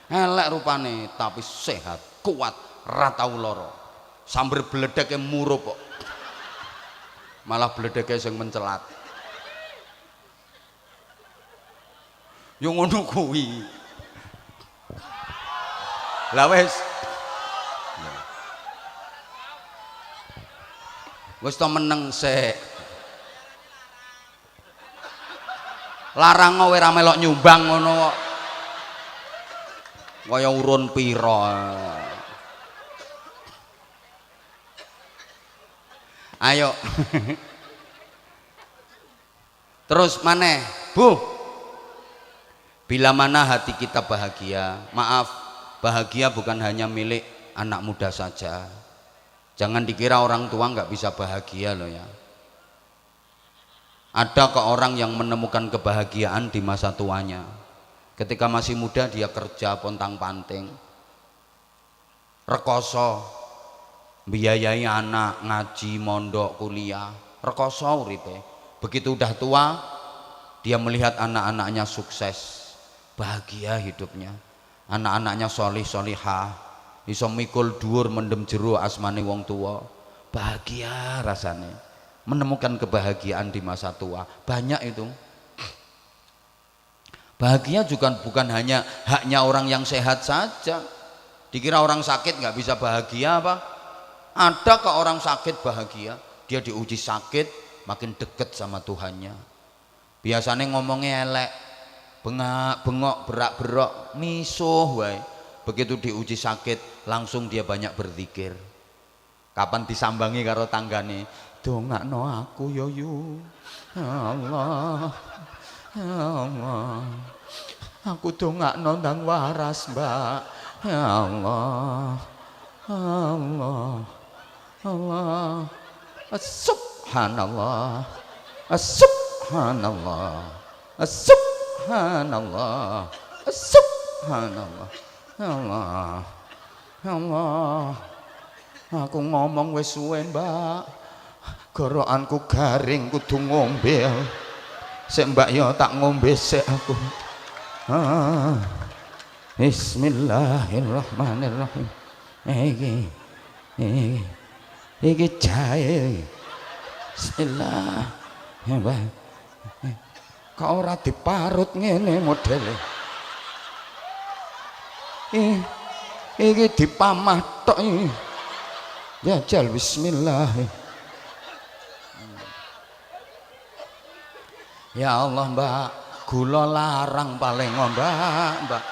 elek rupane tapi sehat, kuat, ra tau lara. Sambar bledeke murup kok. Malah bledeke sing mencelat. Yo ngono kuwi. Lah wis. Wis to meneng sik. Larang kowe ora melok nyumbang ngono kok. Kaya urun pira. Ayo. Terus maneh Bu, bila mana hati kita bahagia, maaf, bahagia bukan hanya milik anak muda saja. Jangan dikira orang tua nggak bisa bahagia loh ya. Ada kok orang yang menemukan kebahagiaan di masa tuanya. Ketika masih muda dia kerja pontang-panting, rekoso, biayai anak ngaji, mondok, kuliah, rekoso uripe. Begitu udah tua, dia melihat anak-anaknya sukses, bahagia hidupnya, anak-anaknya solih solihah, iso mikul dhuwur mendem jero asmane wong tua, bahagia rasane. Menemukan kebahagiaan di masa tua banyak itu. Bahagia juga bukan hanya haknya orang yang sehat saja. Dikira orang sakit nggak bisa bahagia apa? Ada ke orang sakit bahagia, dia diuji sakit makin deket sama Tuhannya. Biasanya ngomongnya elek, bengak-bengok, berak-berok, misuh wae. Begitu diuji sakit langsung dia banyak berzikir. Kapan disambangi karo tanggane, dongakno aku yo yu. Allah. Allah. Aku dongakno ndang waras, Mbak. Ya Allah. Allah. Allah, subhanallah, subhanallah, subhanallah, subhanallah, Allah, Allah. Aku ngomong wis suwe Mbak, gorokanku garing kudu ngombe. Sik Mbak yo tak ngombe sik aku. Bismillahirrahmanirrahim. Iki jahe. Bismillah. Kok ora diparut ngene modele. Iki dipamah tok iki. Jajal bismillah. Ya Allah Mbak, gula larang paling Mbak.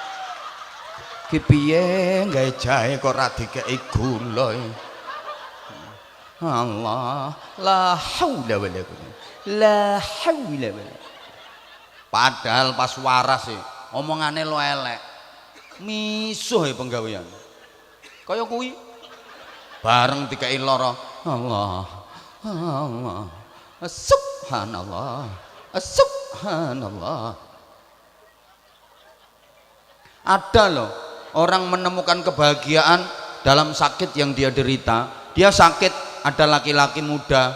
Ki piye gawe jahe kok ora dikeki gula. Allah, la haula wala quwwata. La haula wala. Padahal pas waras sih omongane lo elek. Misuh ya penggawean. Kaya kuwi bareng dikai lara Allah Allah subhanallah subhanallah. Ada loh orang menemukan kebahagiaan dalam sakit yang dia derita. Dia sakit, ada laki-laki muda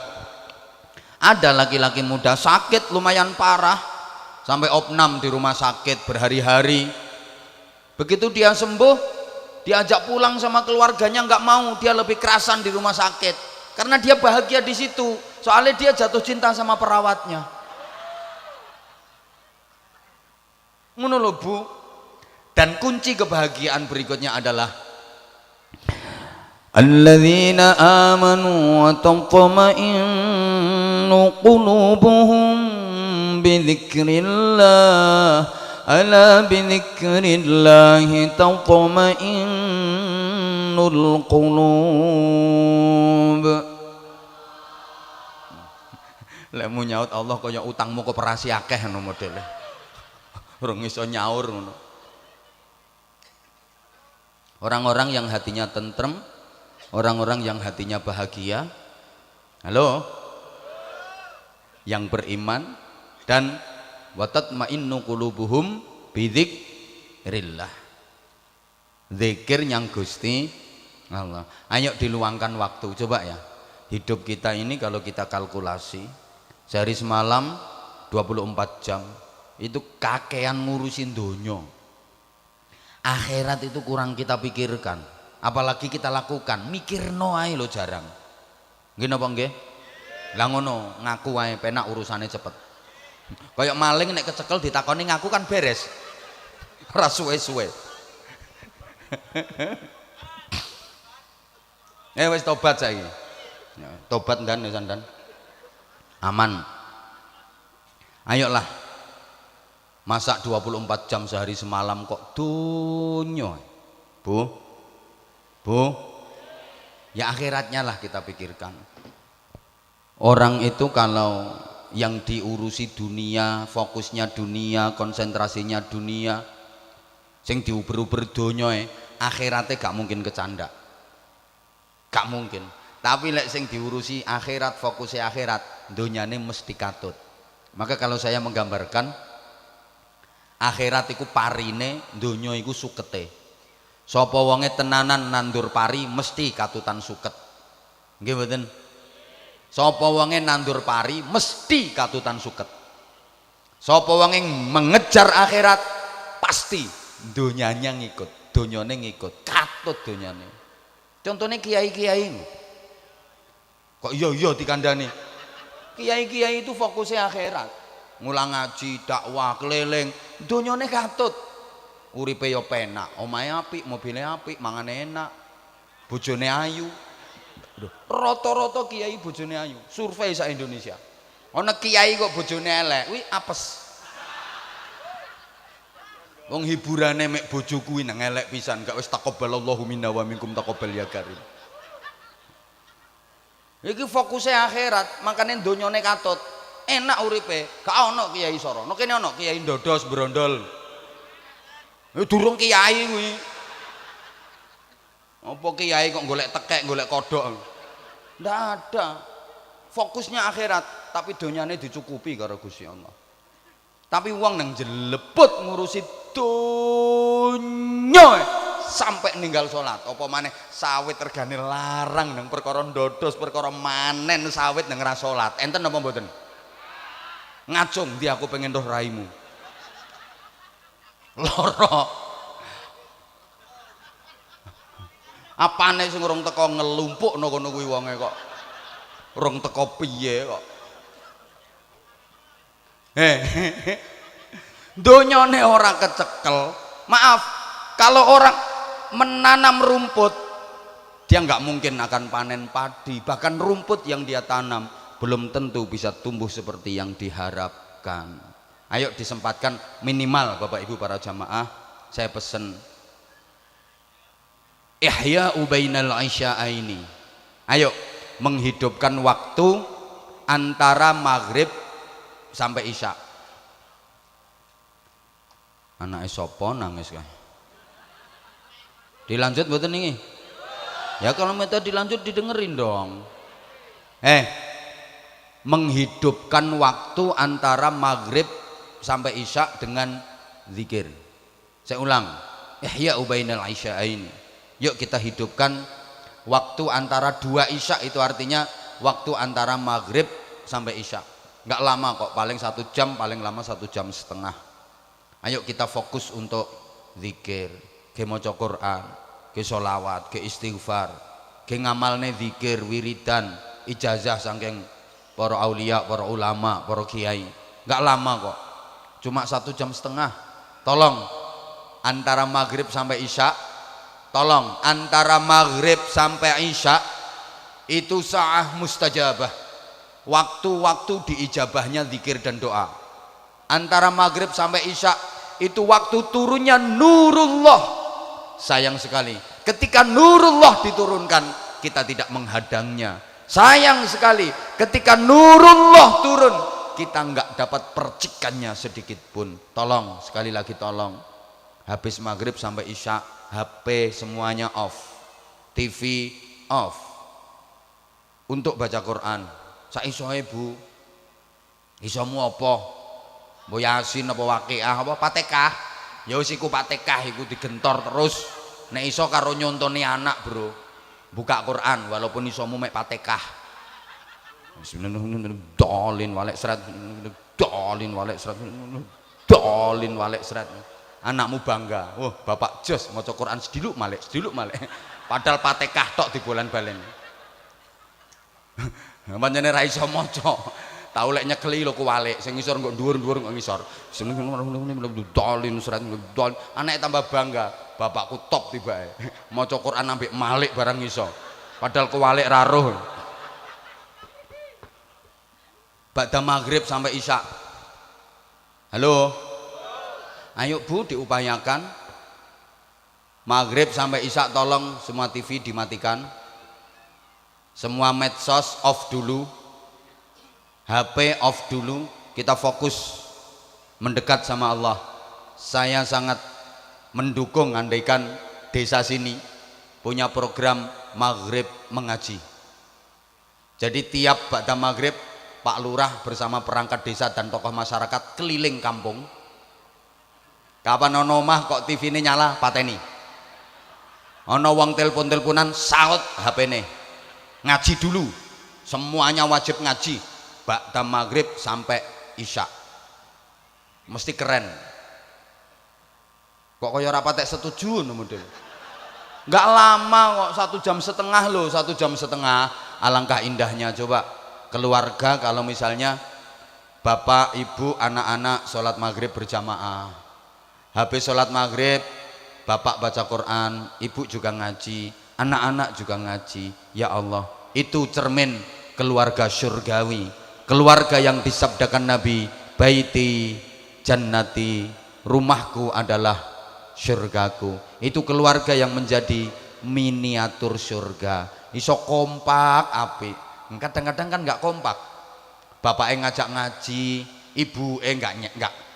sakit lumayan parah sampai opnam di rumah sakit berhari-hari. Begitu dia sembuh, diajak pulang sama keluarganya nggak mau, dia lebih kerasan di rumah sakit karena dia bahagia di situ, soalnya dia jatuh cinta sama perawatnya. Ngono lho Bu. Dan kunci kebahagiaan berikutnya adalah alladzina amanu wa tatma'innu qulubuhum bidzikrillah ala bidzikrillahi tatma'innul qulub. Lek mu nyaut Allah kaya utangmu koperasi akeh ngono modele. Urung iso nyaur ngono. Orang-orang yang hatinya tentrem, orang-orang yang hatinya bahagia, halo, yang beriman dan wa tatma'innu qulubuhum bidzikrillah. Zikir yang Gusti Allah. Ayo diluangkan waktu, coba ya. Hidup kita ini kalau kita kalkulasi sehari semalam 24 jam itu kakean ngurusin donya. Akhirat itu kurang kita pikirkan, apalagi kita lakukan. Mikirno ae lo jarang. Nggih napa nggih? Lah ngono, ngaku ae penak urusane cepet. Kayak maling nek kecekel ditakoni ngaku kan beres. Ora suwe-suwe. Wis tobat saiki. Tobat ndan sandan. Aman. Ayolah. Masak 24 jam sehari semalam kok dunya. Bu ya akhiratnya lah kita pikirkan. Orang itu kalau yang diurusi dunia, fokusnya dunia, konsentrasinya dunia, sing diuber-uber donya akhiratnya gak mungkin kecanda, gak mungkin. Tapi lek sing diurusi akhirat, fokusnya akhirat, donyane mesti katut. Maka kalau saya menggambarkan akhirat iku parine, donya iku sukete. Sapa wonge tenanan nandur pari mesti katutan suket. Nggih mboten? Sapa wonge nandur pari mesti katutan suket. Sapa wonge mengejar akhirat pasti donyanya ngikut, donyane ngikut, katut donyane. Contohnya kiai-kiai. Kok iya dikandani. Kiai-kiai itu fokusnya akhirat. Ngulang ngaji, dakwah, keliling, donyane katut. Uripe yo penak, omahe apik, mobile apik, mangane enak, bojone ayu. Rata-rata kiai bojone ayu. Survei sak Indonesia. Ana kiai kok bojone elek, kuwi apes. Wong hiburane mek bojo kuwi nang elek pisan, gak wis taqabbalallahu minna wa minkum taqabbal ya karim. Iki fokusnya akhirat, makane donyane katut. Enak uripe, gak ono kiai soro. No kene ono kiai ndodos brondol. Durung kiai kuwi. Apa kiai kok golek tekek, golek kodok? Ndak ada. Fokusnya akhirat, tapi donyane dicukupi karo Gusti Allah. Tapi wong nang jeleput ngurusi donya sampai ninggal salat. Apa maneh sawit regane larang nang perkara ndodos, perkara manen sawit nang ra salat. Enten apa mboten? Ngacung dia aku pengen roh raimu loro apane sing urung teko ngelumpukno kono kuwi wonge kok urung teko piye kok donyane ora kecekel. Maaf, kalau orang menanam rumput dia nggak mungkin akan panen padi. Bahkan rumput yang dia tanam belum tentu bisa tumbuh seperti yang diharapkan. Ayo disempatkan minimal Bapak Ibu para jamaah, saya pesen ihya bainal isya'aini. Ayo menghidupkan waktu antara maghrib sampai isya. Anake sapa nangis kae? Dilanjut mboten niki? Ya kalau minta dilanjut didengerin dong. Menghidupkan waktu antara maghrib sampai isya dengan zikir. Saya ulang, ihya bainal isya'ain. Yuk kita hidupkan waktu antara dua isya, itu artinya waktu antara maghrib sampai isya. Nggak lama kok, paling 1 jam, paling lama 1 jam setengah. Ayo kita fokus untuk zikir, ke maca Quran, ke sholawat, ke istighfar, ke ngamalne zikir, wiridan, ijazah saking para aulia, para ulama, para kiai. Nggak lama kok, cuma 1 jam setengah. Tolong antara maghrib sampai isya, tolong antara maghrib sampai isya itu sa'ah mustajabah, waktu-waktu diijabahnya zikir dan doa. Antara maghrib sampai isya itu waktu turunnya nurullah. Sayang sekali ketika nurullah diturunkan kita tidak menghadangnya. Sayang sekali ketika nurullah turun kita nggak dapat percikannya sedikit pun. Tolong, sekali lagi tolong, habis maghrib sampai isya HP semuanya off, TV off, untuk baca Quran. Saisoe Bu, isomu apa? Mbok Yasin apa Waqiah apa Fatihah? Ya wis iku Fatihah iku digentor terus. Nek iso karo nyontoni anak, Bro. Buka Quran walaupun isomu mek Fatihah. Bismillahirrahmanirrahim. Dolin walek serat, dolin walek serat, dolin walek serat. Anakmu bangga. Wah, bapak jos maca Quran sediluk malek, sediluk malek. Padahal Fatihah tok dibolan-balen. Pancene ra iso maca. Tau lek nyekeli lho ku walik, sing ngisor kok dhuwur-dhuwur kok ngisor. Dolin serat, dolin. Anake tambah bangga. Bapakku top tibake. Maca Quran ambek malik barang iso. Padahal ku walik ra roh. Ba'da maghrib sampai isya. Halo. Ayo Bu, diupayakan. Maghrib sampai isya tolong semua TV dimatikan. Semua medsos off dulu. HP off dulu. Kita fokus mendekat sama Allah. Saya sangat mendukung andaikan desa sini punya program maghrib mengaji. Jadi tiap ba'da maghrib Pak Lurah bersama perangkat desa dan tokoh masyarakat keliling kampung. Kapan ono omah kok TV ini nyala pateni. Ono wong telepon-teleponan saut HP ini. Ngaji dulu. Semuanya wajib ngaji. Ba'da maghrib sampai isya. Mesti keren. Kok kaya rapatek setuju model. Nggak lama kok, 1 jam setengah loh, 1 jam setengah. Alangkah indahnya coba keluarga kalau misalnya bapak, ibu, anak-anak sholat maghrib berjamaah. Habis sholat maghrib bapak baca Quran, ibu juga ngaji, anak-anak juga ngaji. Ya Allah, itu cermin keluarga surgawi, keluarga yang disabdakan Nabi, baiti jannati, rumahku adalah surgaku. Itu keluarga yang menjadi miniatur surga. Iso kompak apik. Kadang-kadang kan nggak kompak. Bapaknya ngajak ngaji, ibu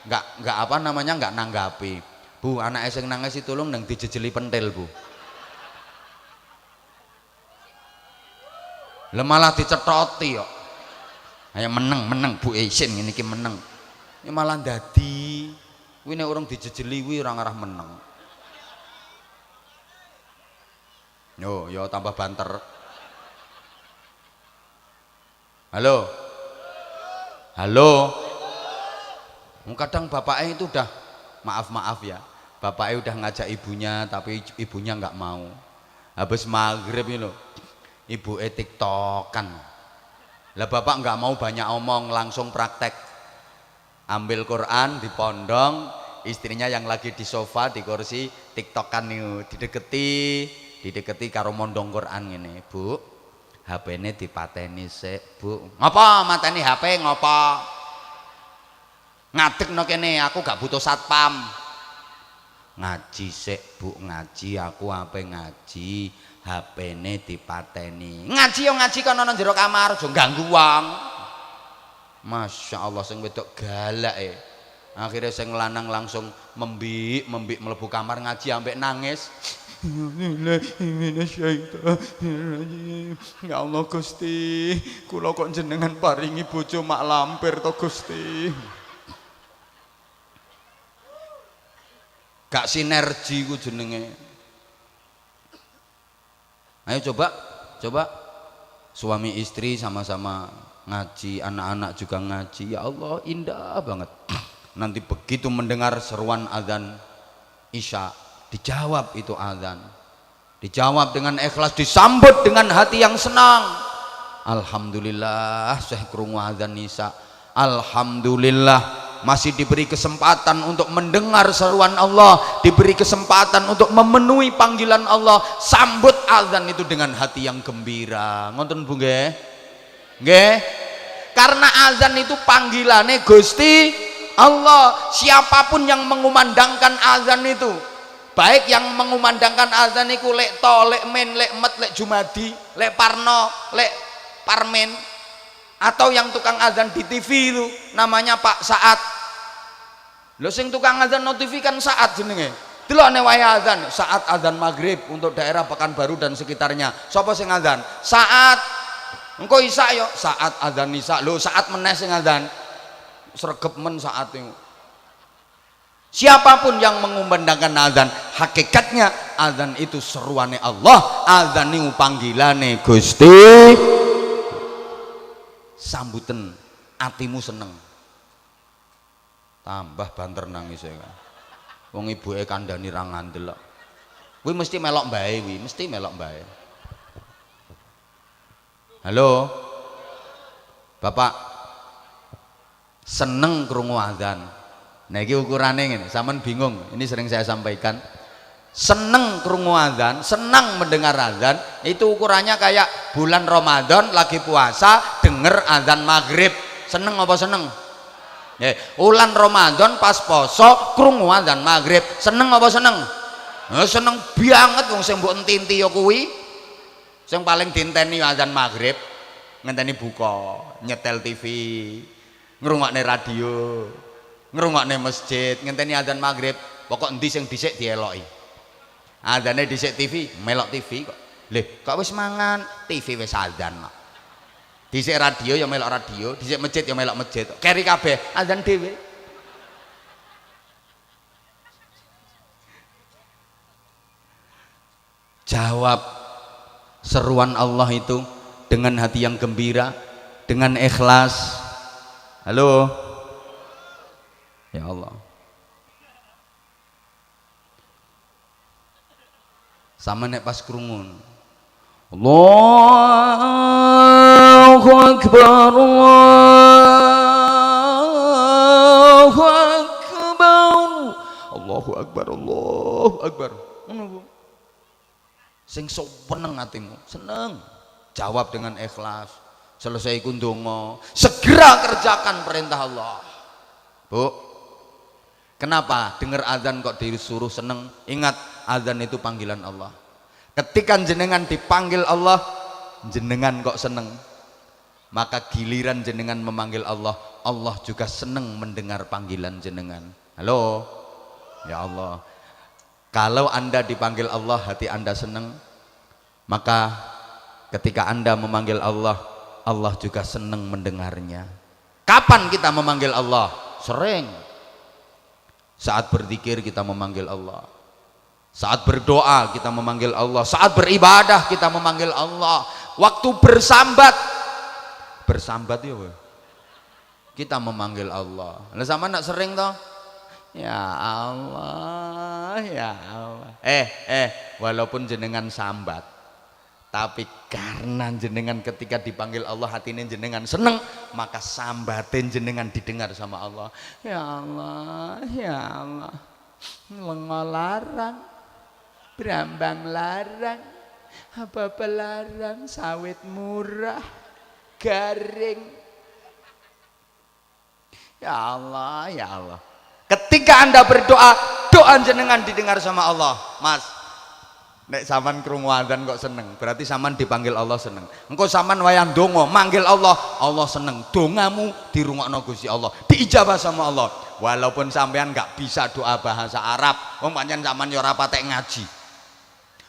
nggak apa namanya nggak nanggapi. Bu, anak sing nangis tolong nang dijejeli pentil Bu. Lah malah dicethoti kok. Ayo meneng Bu Isin ngene iki meneng. Ini malah dadi kuwi nek urung dijejeli kuwi ora ngarah meneng. Yo tambah banter. Halo. Halo. Kadang bapaknya itu udah maaf ya. Bapaknya udah ngajak ibunya tapi ibunya nggak mau. Habis maghrib ini loh. Ibu tiktokan. Lah bapak nggak mau banyak omong, langsung praktek. Ambil Quran dipondong, istrinya yang lagi di sofa di kursi tiktokan nih, dideketi karo mondong Quran ini, Bu. HP ini dipateni sik, Bu. Ngapa mateni HP ngapa? Ngadeg no kene, aku gak butuh satpam. Ngaji sik, Bu, ngaji, aku ape ngaji. HP ini dipateni. Ngaji yo ngaji kono nang jero kamar, aja ganggu wong. Masya Allah sing wedok galak Akhirnya sing lanang langsung membik mlebu kamar ngaji ambek nangis. Ya Allah Gusti, kula kok jenengan paringi bojo mak lampir to Gusti. Gak sinergi ku jenenge. Ayo coba suami istri sama-sama ngaji, anak-anak juga ngaji. Ya Allah, indah banget. Nanti begitu mendengar seruan azan Isya, dijawab itu azan, dijawab dengan ikhlas, disambut dengan hati yang senang. Alhamdulillah saya krungu azan Isya, alhamdulillah masih diberi kesempatan untuk mendengar seruan Allah, diberi kesempatan untuk memenuhi panggilan Allah. Sambut azan itu dengan hati yang gembira. Ngoten Bu nggih? Nggih. Karena azan itu panggilannya Gusti Allah. Siapapun yang mengumandangkan azan itu, baik yang mengumandangkan azan itu lek to, lek men, lek met, lek jumadi, lek parno, lek parmen, atau yang tukang azan di TV itu namanya Pak Saat. Lho sing tukang azan notifikan Saat jenenge. Delokne wae azan, saat azan maghrib untuk daerah Pekanbaru dan sekitarnya. Sapa sing azan? Saat. Engko Isya yo, saat azan Isya. Lho saat meneh sing azan. Sregep men saat itu. Siapapun yang mengumandangkan azan, hakikatnya azan itu seruane Allah, azan itu panggilane Gusti. Sambuten atimu seneng. Tambah banter nangis ya kan. Wong ibuke kandhani ra ngandel kok. Kuwi mesti melok mbae kuwi, mesti melok mbae. Halo. Bapak seneng krungu azan. Nah iki ukurane ngene, sampean bingung. Ini sering saya sampaikan. Seneng krungu azan, senang mendengar azan, itu ukurannya kayak bulan Ramadan lagi puasa denger azan maghrib. Seneng apa seneng? Ulan Ramadan pas poso krungu azan maghrib. Seneng apa seneng? Seneng banget wong sing mbok enti-enti ya kuwi. Sing paling dinteni azan maghrib, ngenteni buka, nyetel TV, ngrungokne radio, ngrungokne masjid, ngenteni azan maghrib. Pokok endi sing dhisik dieloki. Azane dhisik TV, melok TV kok. Lho, kok wis mangan, TV wis azan kok. Dhisik radio ya melok radio, dhisik masjid ya melok masjid. Keri kabeh azan dhewe. Jawab seruan Allah itu dengan hati yang gembira, dengan ikhlas. Halo. Ya Allah. Sama nek pas krungun. Allahu Akbar, Allahu Akbar, Allahu Akbar, Allahu Akbar. Sing seneng atimu, seneng. Jawab dengan ikhlas. Selesai iku ndonga, segera kerjakan perintah Allah. Bu, kenapa dengar azan kok disuruh seneng? Ingat, azan itu panggilan Allah. Ketika jenengan dipanggil Allah, jenengan kok seneng, maka giliran jenengan memanggil Allah, Allah juga seneng mendengar panggilan jenengan. Halo, ya Allah. Kalau Anda dipanggil Allah, hati Anda seneng, maka ketika Anda memanggil Allah, Allah juga seneng mendengarnya. Kapan kita memanggil Allah? Sering. Saat berzikir kita memanggil Allah. Saat berdoa kita memanggil Allah, saat beribadah kita memanggil Allah, waktu bersambat ya kita memanggil Allah. Lah sama nak sering toh? Ya Allah, ya Allah. Walaupun jenengan sambat, tapi karena jenengan ketika dipanggil Allah hatinya jenengan seneng, maka sambatin jenengan didengar sama Allah. Ya Allah, ya Allah. Lengolarang Brambang larang, apa pelarang, sawit murah, garing. Ya Allah, ya Allah. Ketika Anda berdoa, doa jenengan didengar sama Allah. Mas, nek saman krungu azan kok seneng, berarti saman dipanggil Allah seneng. Engko saman wayang donga manggil Allah, Allah seneng. Dongamu dirungokno Gusti Allah, diijabah sama Allah. walaupun sampean nggak bisa doa bahasa Arab, wong pancen sampean yo ora patek ngaji.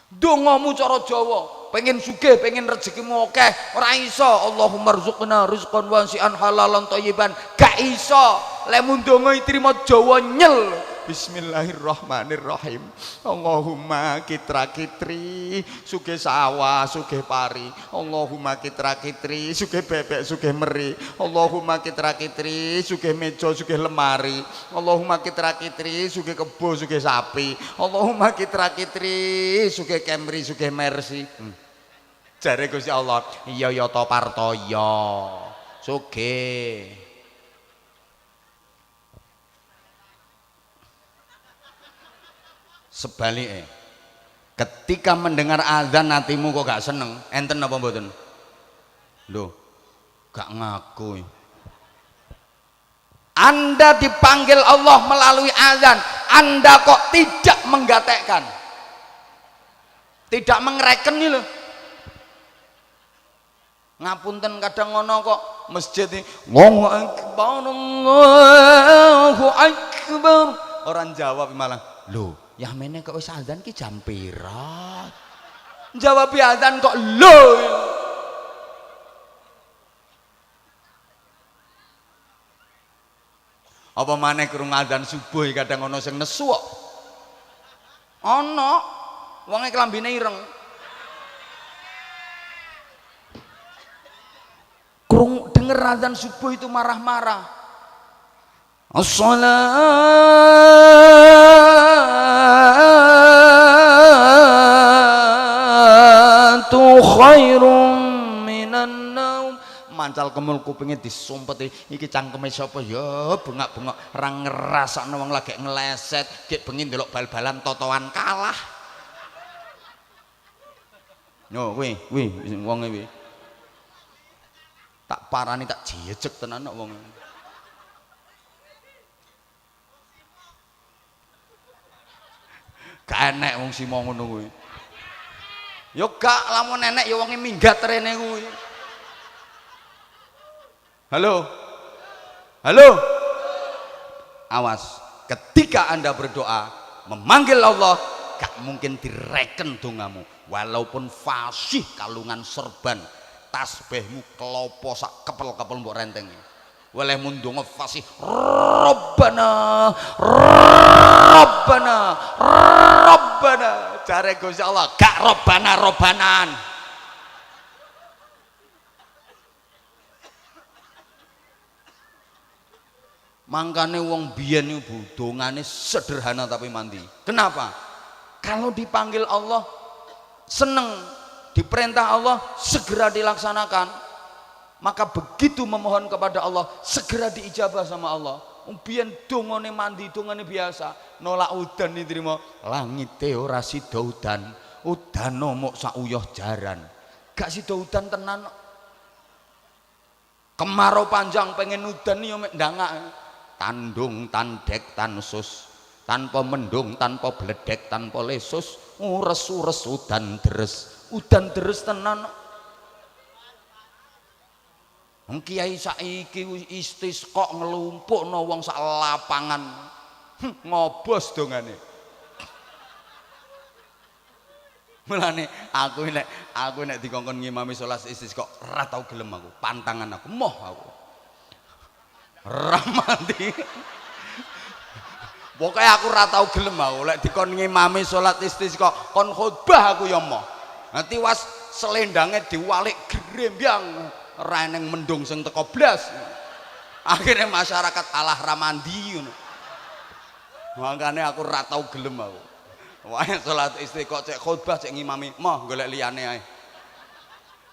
Dongamu cara Jawa, pengen sugih, pengen rezekimu akeh, ora iso. Allahumma rzuqna rizqan wasi'an halalan thayyiban. Gak iso. Lek mun donga trimo Jawa nyel. Bismillahirrahmanirrahim. Allahumma kitra kitri, sugih sawah, sugih pari. Allahumma kitra kitri, sugih bebek, sugih meri. Allahumma kitra kitri, sugih meja, sugih lemari. Allahumma kitra kitri, sugih kebo, sugih sapi. Allahumma kitra kitri, sugih Camry, sugih Mercy. Jare Gusti Allah, iya ya to partoyo. Sugih. Sebaliknya, ketika mendengar azan hatimu kok gak seneng, enten apa mboten? Loh, gak ngaku. Anda dipanggil Allah melalui azan, Anda kok tidak menggatekkan, tidak mengereken nih loh. Ngapunten kadang ngono kok masjid ini Allahu Akbar, Allahu Akbar, orang jawab malah, loh ya mene kok wis azan ki jam pira? Jawab azan kok lho. Apa maneh krungu azan subuh kadang ana sing nesu kok. Ana wonge klambine ireng. Krungu denger azan subuh itu marah-marah. As-salatu khairum minan naum. Mancal kemul kupinge disumpeti iki cangkeme sapa ya bengak-bengok ra ngrasakno wong lagi ngeleset gek bengi ndelok bal-balan totoan kalah. Yo kuwi wonge kuwi tak parani tak jejeg tenan kok wong. Gak enek wong simo ngono kuwi. Ya gak lamun enek ya wonge minggat rene kuwi. Halo. Halo. Awas, ketika Anda berdoa memanggil Allah, gak mungkin direken dongamu. Walaupun fasih kalungan serban, tasbihmu kelopo sak kepel-kepel mbok rentengi. Waleh mundonga fasih Rabbana Rabbana Rabbana, jare Gusti Allah gak Rabbana Robbanan. Mangkane wong biyen iku dongane sederhana tapi mandi. Kenapa? Kalau dipanggil Allah seneng, diperintah Allah segera dilaksanakan, maka begitu memohon kepada Allah segera diijabah sama Allah. Biyen dongane mandi, dongane biasa, nolak udan diterima, langite ora sida udan, udane mok sak uyah jaran. Gak sida udan tenan. Kemarau panjang pengen udan yo mek ndangak. Tandung tandek tansus, tanpa mendung, tanpa bledek, tanpa lesus, ures udan deres tenan. Wong kiai saiki istisqa nglumpukno wong sak lapangan. Ngobos dongane. Mulane aku nek dikongkon ngimami salat istisqa ora tau gelem aku, pantangan aku, moh aku. Ramadi. Pokoknya aku ora tau gelem aku lek dikon ngimami salat istisqa kon khotbah aku ya moh. Nanti was selendangnya diwalik grembyang ora eneng mendung sing teko blas. Akhirnya masyarakat alah ramandi ngono. Makane aku ora tau gelem aku. Wae salat istisqa cek khotbah cek ngimami, moh golek liyane ae.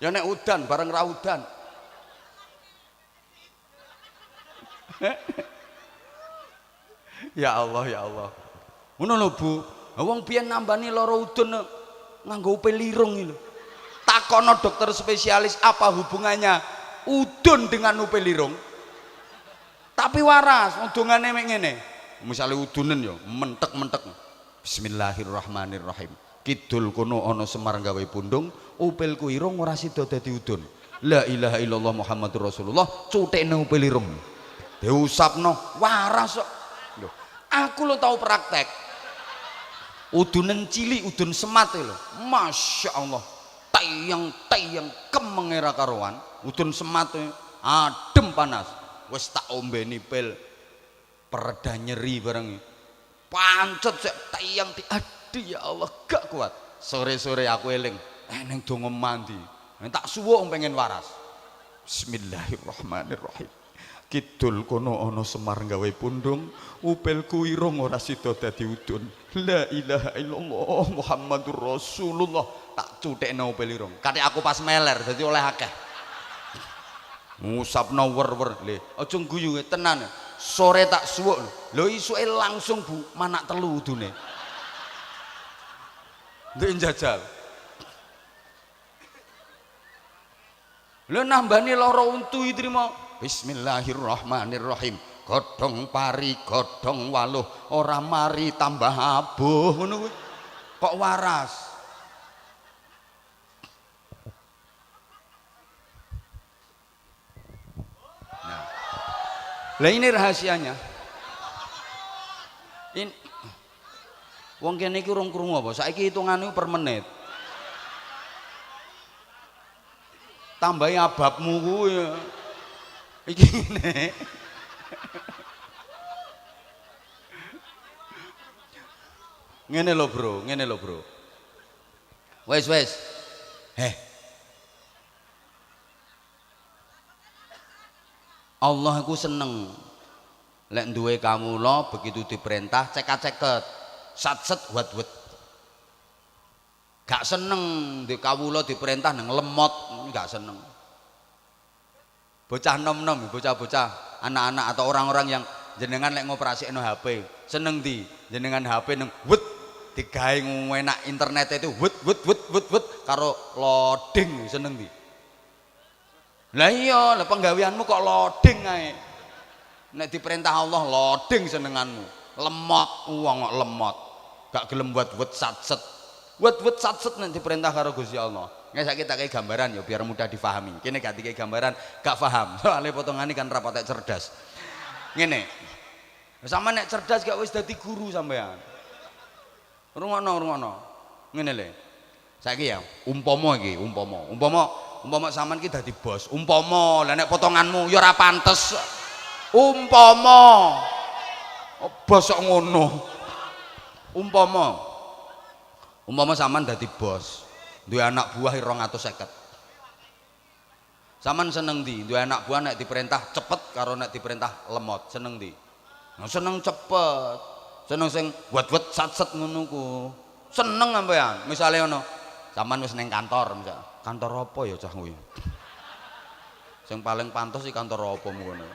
Ya nek udan bareng ra udan. Ya Allah ya Allah. Ngono lho Bu. Wong biyen nambani lara udun nganggo upil lirung iki lho. Takono dokter spesialis apa hubungannya udun dengan upil lirung? Tapi waras, udungane mek ngene. Misale udunen ya mentek-mentek. Bismillahirrahmanirrahim. Kidul kono ana Semar gawe pundung, upilku irung ora sida dadi udun. La ilaha illallah Muhammadur Rasulullah, cutekne upil irung. Diusapno waras kok. Aku lo tahu praktek. Udunan cilik, udun semat lho. Masya Allah. Tayang kemengera karuan. Udun semat adem panas. Wes tak ombeni pil pereda nyeri bareng. Pancet sik tayang aduh ya Allah gak kuat. Sore-sore aku eling neng donga mandi. Tak suwuk pengen waras. Bismillahirrahmanirrahim. Kidul kono ana Semar gawe pundung, upilku irung ora sida dadi udun. La ilaha illallah Muhammadur Rasulullah. Tak cutekno upil irung. Kate aku pas meler dadi oleh akeh. Ngusapno wer-wer. Le, aja guyu tenan. Sore tak suwuk. Lho isuke langsung Bu, manak telu udune. Ndek njajal. Lho nambani lara untu iki trimo. Bismillahirrahmanirrahim. Godhong pari, godhong waluh, ora mari tambah abuh ngono kuwi. Kok waras. Nah. Lah ini rahasianya. Ini wong kene iki urung krungu apa? Saiki hitungane per menit. Tambahi ababmu kuwi. Iki ngene. Ngene lho bro. Wes. Allah aku seneng lek duwe kawula begitu diperintah cekat-ceket satset wat-wat. Gak seneng di kawula diperintah nang lemot, gak seneng. Bocah nom-nom, bocah-bocah, anak-anak atau orang-orang yang jenengan lek ngoperasikno HP, seneng di jenengan HP nang wet digawe enak internet itu wet karo loading seneng di. Lah iya, lah penggaweanmu kok loading ae. Nek diperintah Allah loading senenganmu. Lemot wong kok lemot. Gak gelem wet satset. Wet satset nek diperintah karo Gusti Allah. Nggak saya kita kayak gambaran ya biar mudah difahami. Kini gak kayak gambaran gak paham. Soalnya potongan ini kan rapatnya cerdas. Ngene. Sama nek cerdas gak wis dadi guru sampean. Rungono. Ngene le. Saiki ya umpama sampean ki dadi bos. Umpama lah nek potonganmu ya ora pantes. Umpama bos kok ngono. Umpama sampean dadi bos. Duwe anak buah 250. Saman seneng ndi? Duwe anak buah nek diperintah cepet karo nek diperintah lemot, seneng ndi? Nah, seneng cepet. Seneng sing buat-buat satset ngono ku. Seneng sampean. Misale ngono. Saman wis ning kantor, misal. Kantor apa ya cah kuwi? Sing paling pantes iki kantor apa ngono?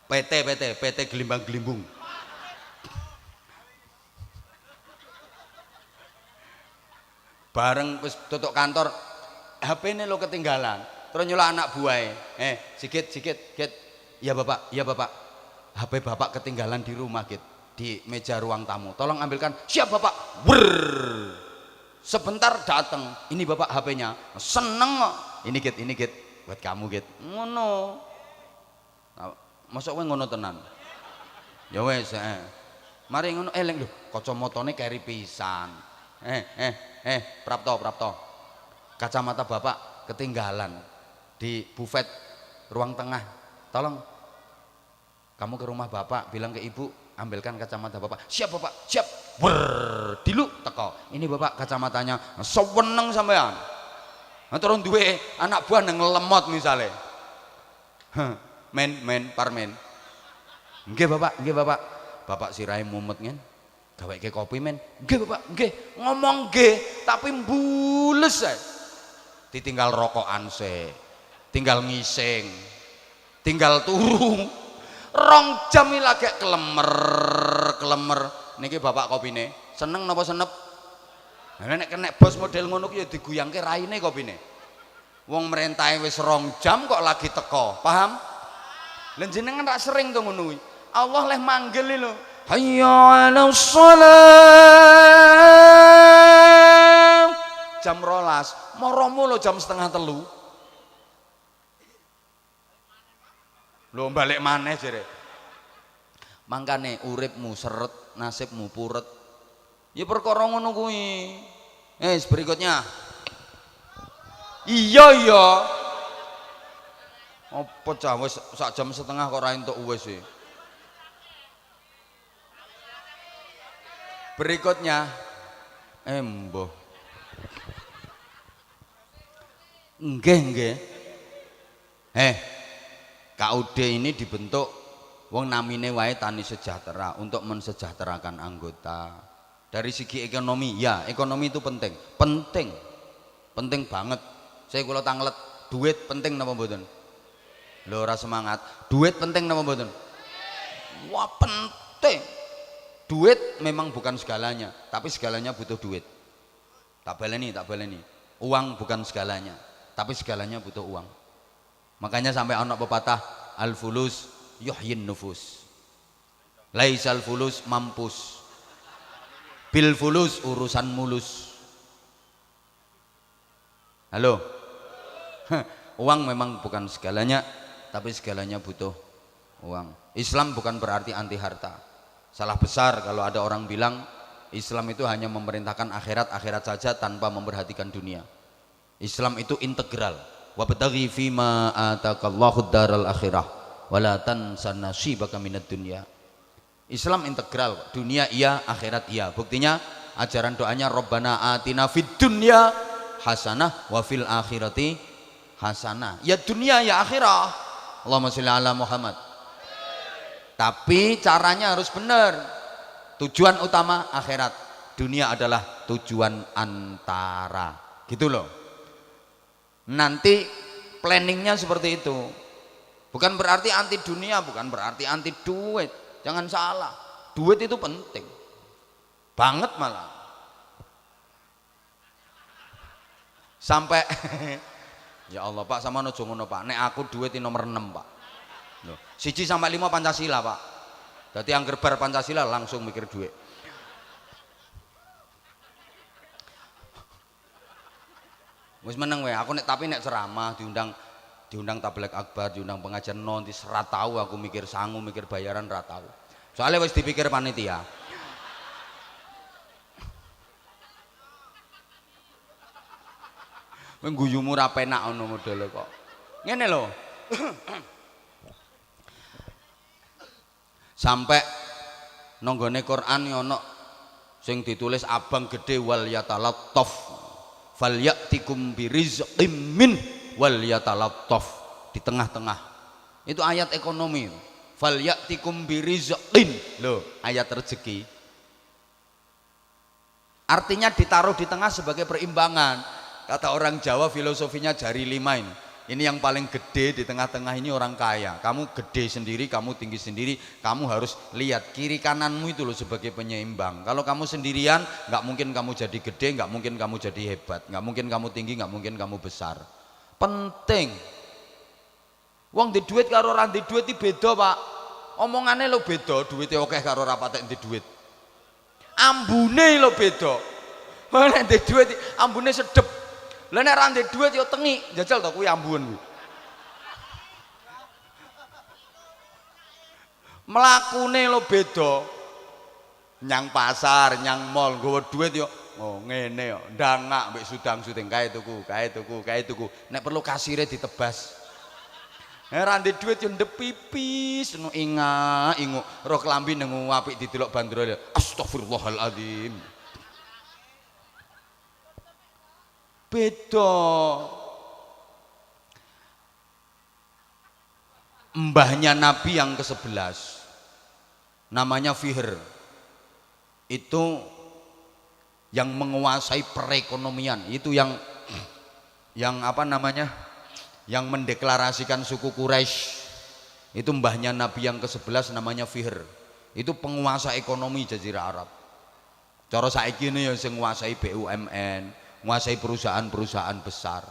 PT Gelimbang-Gelimbung. Bareng wis tutuk kantor HP-ne lo ketinggalan terus nyulah anak buahe sikit ya bapak HP bapak ketinggalan di rumah di meja ruang tamu tolong ambilkan siap bapak sebentar datang ini bapak HP-nya seneng kok ini git buat kamu git ngono nah, masuk kowe ngono tenan ya wes mari ngono eleng lho kacamatane keri pisan Prapto kacamata bapak ketinggalan di bufet ruang tengah tolong kamu ke rumah bapak bilang ke ibu ambilkan kacamata bapak siap bapak siap dilu teko ini bapak kacamatanya seweneng sampean terus duwe anak buah nang lemot misale parmen nggih bapak sirahe mumet ngen gaweke kopi men nggih bapak nggih ngomong nggih tapi mbules ae ditinggal rokokan se tinggal ngising tinggal turu 2 jam lagi kelemer niki bapak kopine seneng napa senep nek kena bos model ngono ku ya diguyangke raine kopine wong merintahe wis 2 jam kok lagi teko paham lha jenengan rak sering to ngono kuwi Allah leh manggil lho hayya 'alas shalah jam 12 moromu lo jam 2:30 lho Lho balik maneh jere. Mangkane uripmu seret, nasibmu puret. Ya perkara ngono kuwi. Berikutnya. Iya iya. Apa cah wis sak jam setengah kok ora entuk wis e. Berikutnya. Mbah. Nggih. KUD ini dibentuk wong namine wae Tani Sejahtera untuk mensejahterakan anggota. Dari segi ekonomi, ya ekonomi itu penting banget. Saya kula tanglet, duit penting napa mboten? Lho ora semangat, duit penting napa mboten? Wah penting. Duit memang bukan segalanya, tapi segalanya butuh duit. Tak baleni. Uang bukan segalanya, tapi segalanya butuh uang. Makanya sampai anak pepatah al-fulus yuhyin nufus. Laisal fulus mampus. Bil fulus urusan mulus. Halo. Uang memang bukan segalanya, tapi segalanya butuh uang. Islam bukan berarti anti harta. Salah besar kalau ada orang bilang Islam itu hanya memerintahkan akhirat saja tanpa memperhatikan dunia. Islam itu integral. Wabtaghi fima atakallahu daral akhirah wala tansa nasibaka minad dunya. Islam integral, dunia iya, akhirat iya. Buktinya ajaran doanya Rabbana atina fid dunya hasanah wa fil akhirati hasanah. Ya dunia ya akhirah. Allahumma sholli ala Muhammad. Tapi caranya harus benar. Tujuan utama akhirat, dunia adalah tujuan antara. Gitu loh. Nanti planningnya seperti itu. Bukan berarti anti dunia, bukan berarti anti duit. Jangan salah, duit itu penting banget malah. Sampai ya Allah Pak, sama nojo ngono Pak, nek aku duit di nomor 6 Pak. Loh, 1 sampai 5 Pancasila Pak. Jadi angger bar Pancasila langsung mikir duit. Wis meneng wae, aku tapi nek ceramah diundang tabligh akbar, diundang pengajian non, ora tahu aku mikir sangu, mikir bayaran ora tahu. Soalnya wis dipikir panitia. Mengguyumu ra penak ngono modele kok. Ngene lho. Sampai nonggone Quran ono sing ditulis abang gede wal yatalattaf falyatikum birizqim min wal yatalattaf. Di tengah-tengah itu ayat ekonomi. Falyatikum birizqin, loh ayat rezeki. Artinya ditaruh di tengah sebagai perimbangan. Kata orang Jawa filosofinya jari 5 ini. Ini yang paling gede di tengah-tengah ini orang kaya. Kamu gede sendiri, kamu tinggi sendiri, kamu harus lihat kiri kananmu itu loh sebagai penyeimbang. Kalau kamu sendirian, nggak mungkin kamu jadi gede, nggak mungkin kamu jadi hebat, nggak mungkin kamu tinggi, nggak mungkin kamu besar. Penting. Wong di duit karo ora di duit iki beda, Pak. Omongane lo beda, duwite akeh karo ora patek di duit. Ambune lo beda. Nek di duit ambune sedep. Lah nek ora di duit yo tengi, jajal to kuwi ambun kuwi. Mlakune lo beda. Nyang pasar, nyang mall, nggawa duit yo oh ngene yo, ndangak mbek sudang-suding kae tuku. Nek perlu kasire ditebas. Ora ndek dhuwit yo ndep pipis ngono ingu ro klambi nang apik didelok bandrol. Astagfirullahaladzim. Beda. Mbahnya Nabi yang ke-11 namanya Fihr. Itu yang menguasai perekonomian, itu yang apa namanya? Yang mendeklarasikan suku Quraisy. Itu mbahnya Nabi yang ke-11 namanya Fihr. Itu penguasa ekonomi Jazirah Arab. Cara saiki ini yang menguasai BUMN, menguasai perusahaan-perusahaan besar.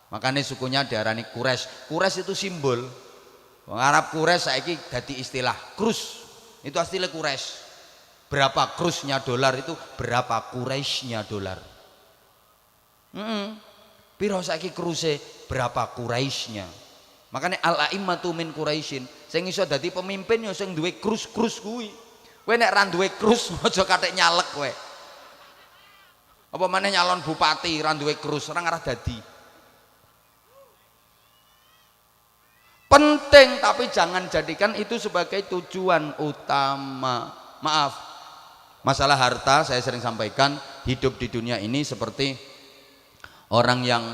Makanya sukunya diarani Quraisy. Quraisy itu simbol. Wong Arab Quraisy saiki dadi istilah krus. Itu aslinya Quraisy. Berapa krusnya dolar itu berapa Quraisynya dolar. Piro saiki kruse berapa Quraisynya. Makanya al-a'immatu min Quraisyin, sing iso dadi pemimpin ya sing duwe krus-krus kuwi. Kowe nek ra duwe krus aja kathek nyalek kowe. Apa maneh nyalon bupati ra duwe krus, ora ngarah dadi. Penting, tapi jangan jadikan itu sebagai tujuan utama. Maaf, masalah harta saya sering sampaikan, hidup di dunia ini seperti orang yang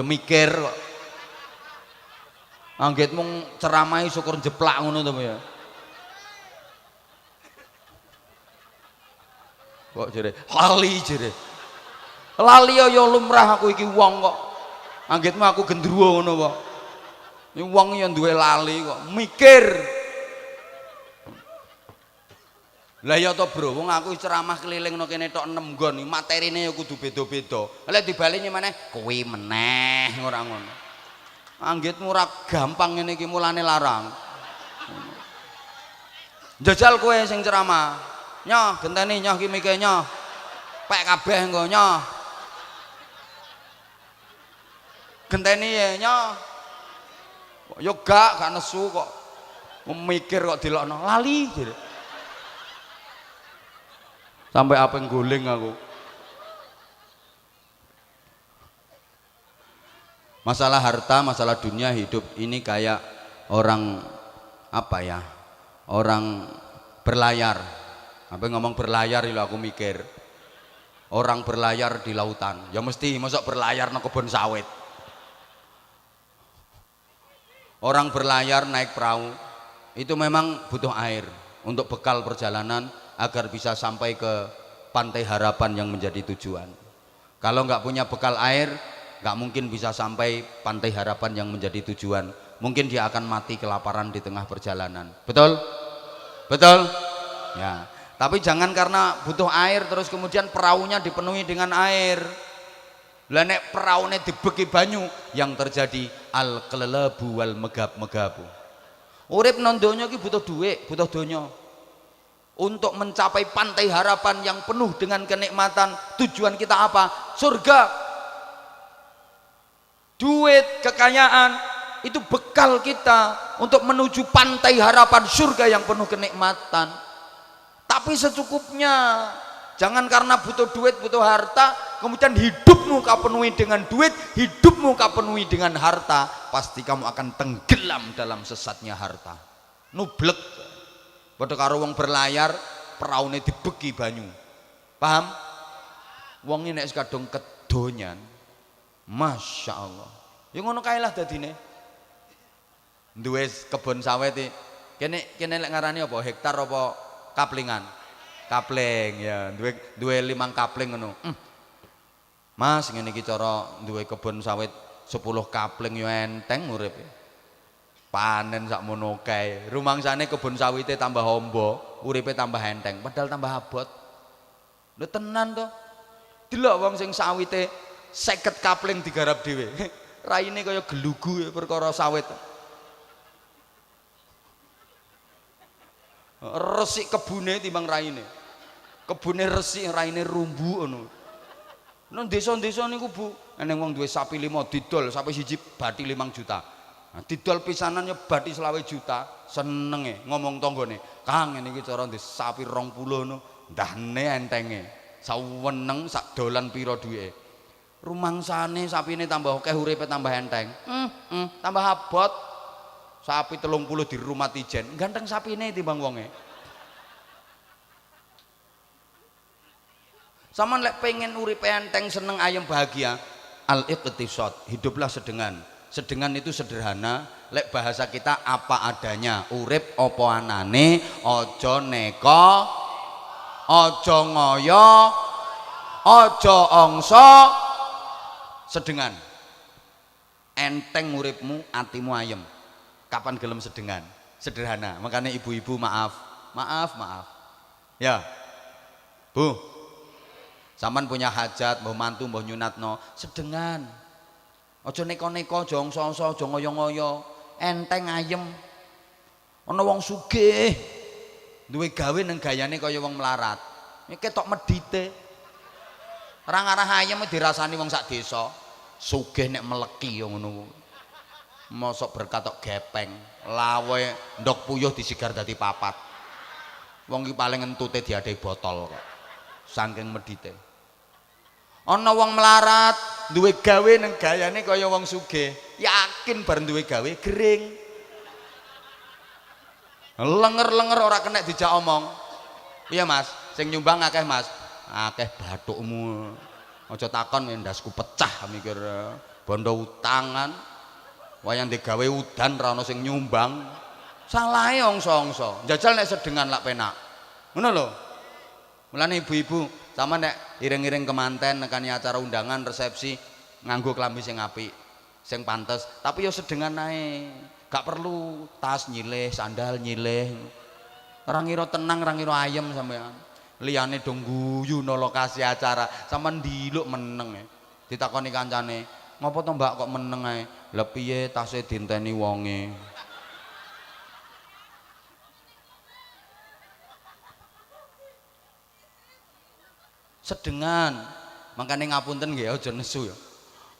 mikir kok. Angget mung ceramai syukur jeplak ngono to ya. Kok jere lali jere. Lali ya lumrah aku iki wong kok. Anggitmu aku gendruwo ngono kok. Ini wong yang duwe lali kok mikir. Lah ya to bro, wong aku ceramah keliling no kene tok 6 nggon, materine ya kudu beda-beda. Lek dibalingi maneh kuwi meneh ora ngono. Anggitmu ora gampang ngene iki mulane larang. Jajal kowe sing ceramah. Nyoh genteni nyoh ki mike nyoh. Pek kabeh engko nyoh. Genteni ya nyoh. Yo gak nesu kok. Memikir kok dilokno lali jere. Sampai apa yang guling aku. Masalah harta, masalah dunia hidup ini kayak orang apa ya, orang berlayar. Apa ngomong berlayar itu aku mikir orang berlayar di lautan ya mesti masuk berlayar no kebun sawit. Orang berlayar naik perahu itu memang butuh air untuk bekal perjalanan agar bisa sampai ke pantai harapan yang menjadi tujuan. Kalau nggak punya bekal air, nggak mungkin bisa sampai pantai harapan yang menjadi tujuan. Mungkin dia akan mati kelaparan di tengah perjalanan. Betul? Betul? Ya. Tapi jangan karena butuh air terus kemudian perahunya dipenuhi dengan air. Lah nek perahunya dibeki banyu, yang terjadi al-qalabu wal megab-megabu. Urip nang donya iki butuh duit, butuh donya. Untuk mencapai pantai harapan yang penuh dengan kenikmatan, tujuan kita apa? Surga. Duit, kekayaan itu bekal kita untuk menuju pantai harapan surga yang penuh kenikmatan. Tapi secukupnya. Jangan karena butuh duit, butuh harta, kemudian hidupmu kau penuhi dengan duit, hidupmu kau penuhi dengan harta, pasti kamu akan tenggelam dalam sesatnya harta. Nublek. Padha karo wong berlayar, peraune dibeki banyu. Paham? Wong ini nek kadung kedonyan, Masya Allah. Ya ngono kae lah dadine. Duwe kebun sawit iki. Kene lek ngarani apa? Hektar apa kaplingan? Kapling ya, duwe 5 kapling ngono. Mas ngene iki cara duwe kebun sawit 10 kapling yo enteng urip. Panen sakmono kae. Rumangsane kebun sawite tambah ombo, uripe tambah enteng, padahal tambah abot. Lho tenan to. Delok wong sing sawite 50 kapling digarap dhewe. Raine kaya gelugu ya perkara sawit. Resik kebune timbang raine. Kebune resik raine rumbu ngono. Nang desa-desa niku Bu, eneng wong duwe sapi 5 didol, sapi siji bathi 5 juta. Nah, didol pisanannya bathi 20 juta, senenge ngomong tanggane, "Kang, ngene iki cara ndek sapi 20 no, ndahne entenge. Saweneng sak dolan pira duwike." Rumangsane sapine tambah akeh uripe tambah enteng. Tambah abot. Sapi 30 di rumah tijen, ganteng sapine timbang wonge. Saman lek pengen uripe enteng, seneng, ayem, bahagia, al-iqtisad, hiduplah sedengan. Sedengan itu sederhana, lek bahasa kita apa adanya, urip apa anane, aja neka, aja ngoyo, aja angsa, sedengan. Enteng uripmu, atimu ayem. Kapan gelem sedengan? Sederhana. Makanya ibu-ibu maaf. Ya. Bu. Saman punya hajat, mbah mantu, mbah nyunatno, sedengan. Aja neko-neko, aja angsa-angsa, aja ngoyo-ngoyo. Enteng ayem. Ana wong sugih duwe gawe nang gayane kaya wong melarat. Iki ketok medhite. Ora ngarah ayam dirasani wong sak desa. Sugih nek meleki yo ngono. Mosok berkat tok gepeng, lawe ndok puyuh disigar dadi papat. Wong iki paling entute diadai botol kok. Saking medite. Ana wong melarat, duwe gawe nang gayane kaya wong sugih. Yakin bar duwe gawe gering. Lenger-lenger ora kena dijak omong. Iya Mas, sing nyumbang akeh Mas. Akeh bathukmu. Aja takon ndasku pecah mikir bondo utangan. Wayang digawe udan ra ono sing nyumbang. Salahe ongso-ongso. Njajal nek sedengan lak penak. Ngono lho. Mulane ibu-ibu, sama nek iring-iring kemanten nekani acara undangan resepsi nganggo klambi sing apik, sing pantes, tapi yo sedengan ae. Gak perlu tas nyilih, sandal nyilih. Ora ngira tenang, ora ngira ayem sampean. Liyane dong guyu no lokasi acara, sampean ndiluk meneng. Ditakoni kancane, "Ngopo to Mbak kok meneng ae?" "Lah piye tase dinteni wonge." Sedengan. Makane ngapunten nggih aja nesu ya.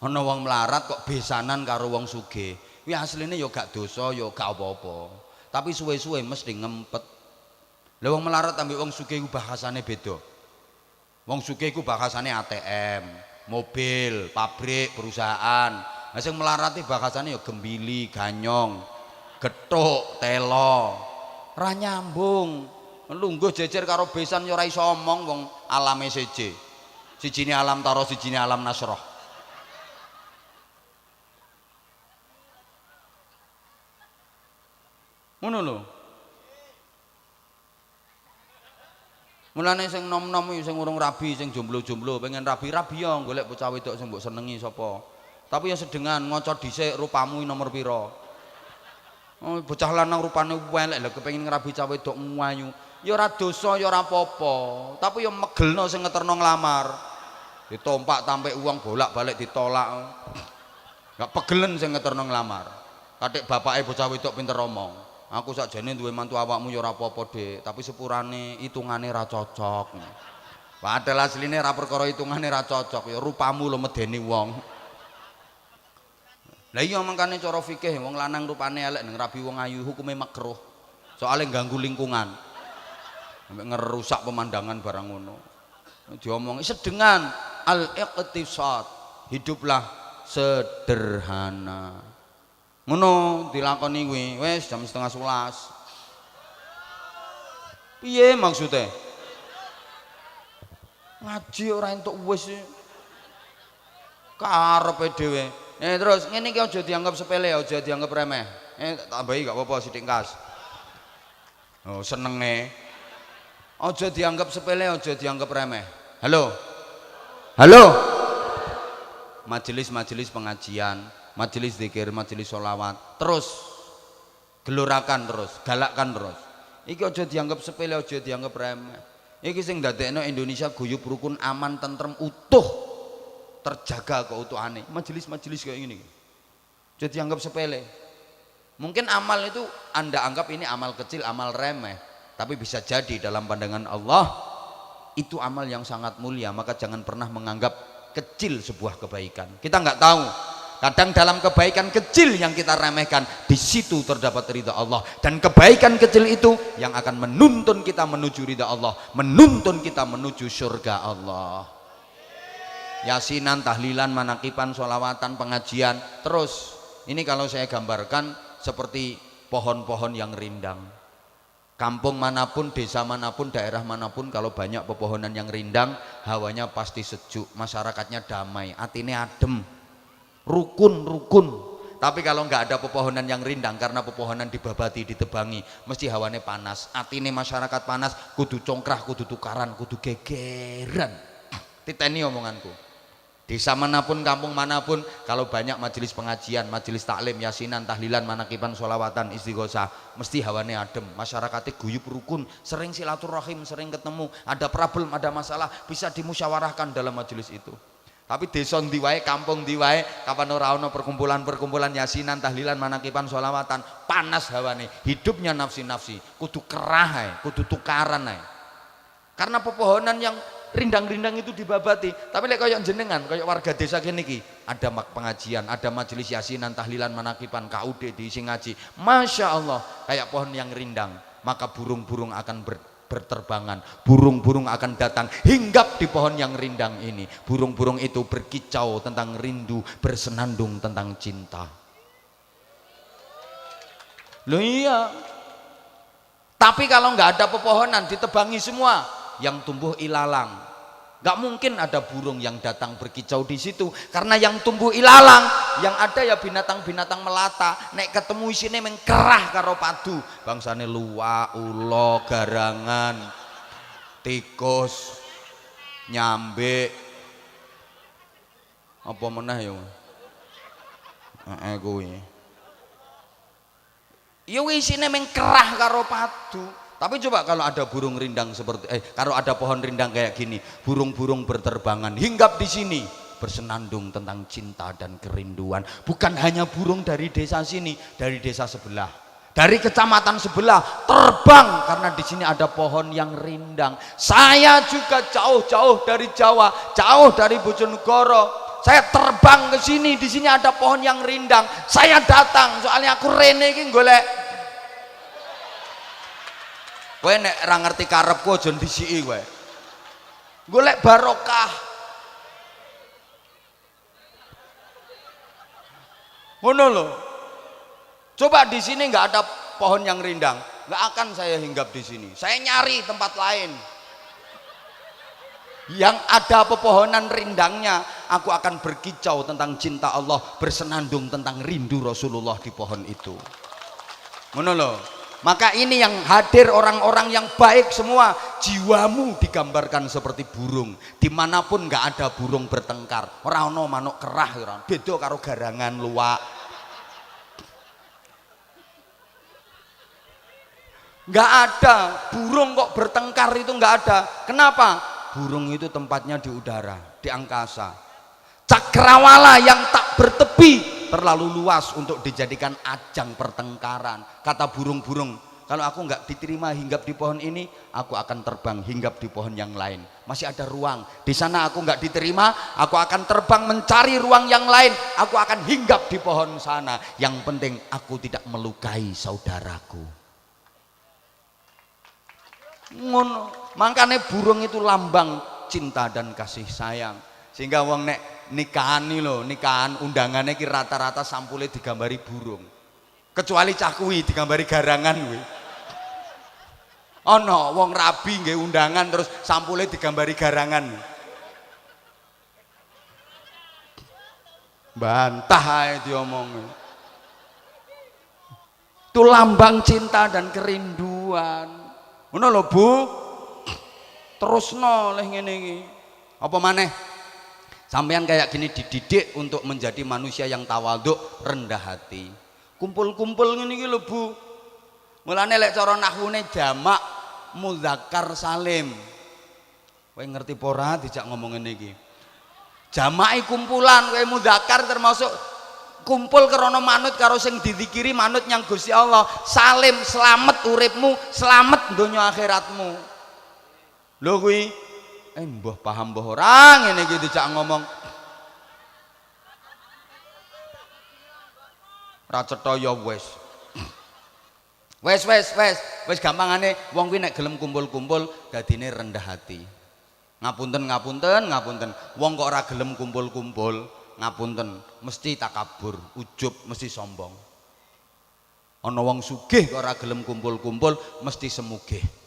Ana wong melarat kok besanan karo wong sugih. Kuwi asline ya gak dosa, ya gak apa-apa. Tapi suwe-suwe mesti ngempet. Lah wong melarat ambek wong sugih ku bahasane beda. Wong sugih ku bahasane ATM, mobil, pabrik, perusahaan. Lah sing melarat iki bahasane ya gembili, ganyong, gethuk, telo. Ora nyambung. Lungguh jejer karo besan ya ora iso omong wong alame seje. Sijine alam taro, sijine alam nasroh. Ngono lho. Mulane sing nom-nom sing urung rabi, sing jomblo-jomblo pengen rabi-rabi ya golek bocah wedok sing mbok senengi sapa. Tapi ya sedengan ngaca dhisik rupamu nomor pira. Oh, bocah lanang rupane elek lho kepengin ngrabi cah wedok ayu. Ya ora dosa ya ora apa-apa, tapi ya megelno sing ngeterno nglamar. Ditompak tampik uang bolak-balik ditolak. Gak pegelen sing ngeterno nglamar. Katik bapake bocah wedok pinter omong. Aku sakjane duwe mantu awakmu ya ora apa-apa, Dik, tapi sepurane hitungane ra cocok. Padahal asline ra perkara hitungane ra cocok, ya rupamu lho medeni wong. Lah iya mangkane cara fikih wong lanang rupane elek ning rabi wong ayu hukume makruh. Soale ganggu lingkungan. Sampai ngerusak pemandangan barang ngono. Diomongi sedengan al-iqtisad, hiduplah sederhana. Ngono dilakoni kuwi wis jam 10:30. Piye maksudnya? Ngaji ora entuk wis karepe dhewe. Terus ngene iki aja dianggap sepele, aja dianggap remeh. Tambahi gak apa-apa sithik kas. Oh, senenge. Aja dianggap sepele, aja dianggap remeh. Halo. Halo. Majelis-majelis pengajian, majelis zikir, majelis sholawat. Terus gelorakan terus, galakkan terus. Iki aja dianggap sepele, aja dianggap remeh. Iki sing ndadekno Indonesia guyub rukun aman tentrem utuh. Terjaga keutuhannya. Majelis-majelis kayak gini. Jadi dianggap sepele. Mungkin amal itu Anda anggap ini amal kecil, amal remeh. Tapi bisa jadi dalam pandangan Allah itu amal yang sangat mulia. Maka jangan pernah menganggap kecil sebuah kebaikan. Kita nggak tahu. Kadang dalam kebaikan kecil yang kita remehkan, di situ terdapat ridha Allah. Dan kebaikan kecil itu yang akan menuntun kita menuju ridha Allah, menuntun kita menuju surga Allah. Yasinan, tahlilan, manakipan, sholawatan, pengajian. Terus ini kalau saya gambarkan seperti pohon-pohon yang rindang. Kampung manapun, desa manapun, daerah manapun, kalau banyak pepohonan yang rindang, hawanya pasti sejuk, masyarakatnya damai, atine adem, rukun. Tapi kalau nggak ada pepohonan yang rindang, karena pepohonan dibabati, ditebangi, mesti hawane panas, atine masyarakat panas, kudu congkrah, kudu tukaran, kudu gegeran. Titeni omonganku. Desa manapun, kampung manapun, kalau banyak majelis pengajian, majelis taklim, yasinan, tahlilan, manakiban, sholawatan, istighosah, mesti hawane adem, masyarakatnya guyub rukun, sering silaturahim, sering ketemu, ada problem, ada masalah, bisa dimusyawarahkan dalam majelis itu. Tapi desa ndi wae, kampung ndi wae, kapan ora ana perkumpulan-perkumpulan yasinan, tahlilan, manakiban, sholawatan, panas hawane, hidupnya nafsi-nafsi, kudu kerah ae, kudu tukaran ae. Karena pepohonan yang rindang-rindang itu dibabati. Tapi lek koyok jenengan, koyok warga desa kene iki, ada pengajian, ada majelis yasinan, tahlilan, manakiban, KUD diisi ngaji. Masya Allah, kayak pohon yang rindang, maka burung-burung akan berterbangan, burung-burung akan datang hinggap di pohon yang rindang ini. Burung-burung itu berkicau tentang rindu, bersenandung tentang cinta. Loh iya. Tapi kalau nggak ada pepohonan, ditebangi semua, yang tumbuh ilalang. Nggak mungkin ada burung yang datang berkicau di situ, karena yang tumbuh ilalang, yang ada ya binatang-binatang melata. Nek ketemu isine mengkerah karo padu, bangsane luwak, ula, garangan, tikus, nyambe, apa meneh yo. Kuwi. Ya isine mengkerah karo padu. Tapi coba kalau ada burung rindang seperti kalau ada pohon rindang kayak gini, burung-burung berterbangan hinggap di sini, bersenandung tentang cinta dan kerinduan. Bukan hanya burung dari desa sini, dari desa sebelah, dari kecamatan sebelah terbang karena di sini ada pohon yang rindang. Saya juga jauh-jauh dari Jawa, jauh dari Bojonegoro. Saya terbang ke sini, di sini ada pohon yang rindang. Saya datang, soalnya aku rene iki golek. Kowe nek ora ngerti karepku aja ndisiki kowe. Golek barokah. Ngono lho. Coba di sini nggak ada pohon yang rindang, nggak akan saya hinggap di sini. Saya nyari tempat lain. Yang ada pepohonan rindangnya, aku akan berkicau tentang cinta Allah, bersenandung tentang rindu Rasulullah di pohon itu. Ngono lho. Maka ini yang hadir orang-orang yang baik semua, jiwamu digambarkan seperti burung. Dimanapun nggak ada burung bertengkar. Ora ono manuk kerah, ora beda karo garangan luwak. Nggak ada burung kok bertengkar, itu nggak ada. Kenapa? Burung itu tempatnya di udara, di angkasa. Cakrawala yang tak bertepi terlalu luas untuk dijadikan ajang pertengkaran. Kata burung-burung, kalau aku nggak diterima hinggap di pohon ini, aku akan terbang hinggap di pohon yang lain. Masih ada ruang. Di sana aku nggak diterima, aku akan terbang mencari ruang yang lain. Aku akan hinggap di pohon sana. Yang penting aku tidak melukai saudaraku. Ngono. Makanya burung itu lambang cinta dan kasih sayang. Sehingga wong nek nikahan nih loh, nikahan undangannya ki rata-rata sampulnya digambari burung. Kecuali cah kuwi digambari garangan kuwi. Ono wong rabi nggih undangan terus sampulnya digambari garangan. Bantah ae diomong. Itu lambang cinta dan kerinduan. Ngono lho Bu. Terusno leh ngene iki. Apa maneh? Sampean kayak gini dididik untuk menjadi manusia yang tawaduk, rendah hati. Kumpul-kumpul ngene iki lho Bu. Mulane lek cara nahwune jamak mudzakkar salim. Kowe ngerti apa ora dijak ngomong ngene iki? Jamake kumpulan, kowe mudzakkar termasuk kumpul krana manut karo sing dizikiri, manut nyang Gusti Allah. Salim, selamat uripmu, selamat donya akhiratmu. Lho kuwi mbah paham mbah ora ngene iki dijak ngomong. Ra cetha ya wis. Wis gampangane wong kuwi nek gelem kumpul-kumpul dadine rendah hati. Ngapunten. Wong kok ora gelem kumpul-kumpul, ngapunten, mesti takabur, ujub, mesti sombong. Ana wong sugih kok ora gelem kumpul-kumpul, mesti semugih.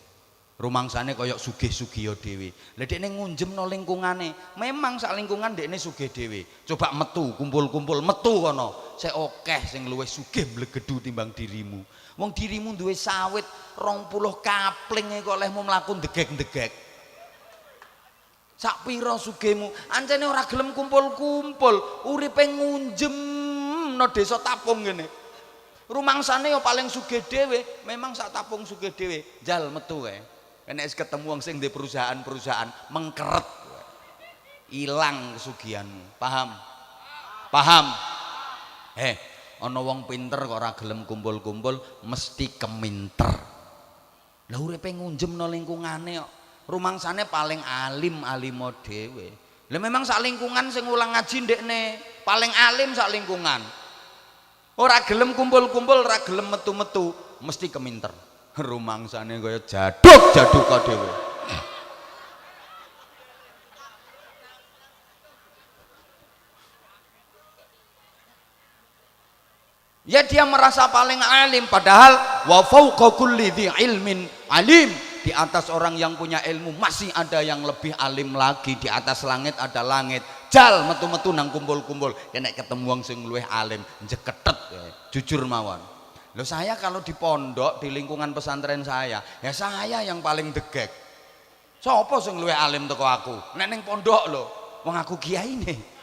Rumangsane koyok sugih-sugiya dhewe. Lah dekne ngunjemno lingkungane. Memang sak lingkungan dekne sugih dhewe. Coba metu, kumpul-kumpul, metu kono. Sik akeh sing luwih sugih mblegedu timbang dirimu. Wong dirimu duwe sawit 20 kapling kok olehmu mlaku ndegek-ndegek. Sak pira sugihmu, ancene ora gelem kumpul-kumpul, uripe ngunjemno desa Tapung ngene. Rumangsane yo paling sugih dhewe, memang sak Tapung sugih dhewe. Jal metu kae. Nek wis ketemu wong sing ndek perusahaan-perusahaan mengkeret. Ilang kesugihanmu. Paham? Ana wong pinter kok ora gelem kumpul-kumpul mesti keminter. Lah uripe ngunjemno lingkungane kok. rumangsane paling alim dhewe. Lah memang sak lingkungan sing ulang ngaji ndekne paling alim sak lingkungan. Ora gelem kumpul-kumpul, ora gelem metu-metu, mesti keminter. Rumangsane kaya jaduk dhewe. Ya dia merasa paling alim, padahal wa fauqa kulli dzi ilmin alim. Di atas orang yang punya ilmu masih ada yang lebih alim lagi. Di atas langit ada langit. Jal metu-metu nang kumpul-kumpul, nek ketemu wong sing luwih alim jeketet jujur mawon. Loh saya kalau di pondok di lingkungan pesantren saya, ya saya yang paling degek. Sopo sing luwih alim teko aku? Nek ning pondok lho, wong aku kiyaine.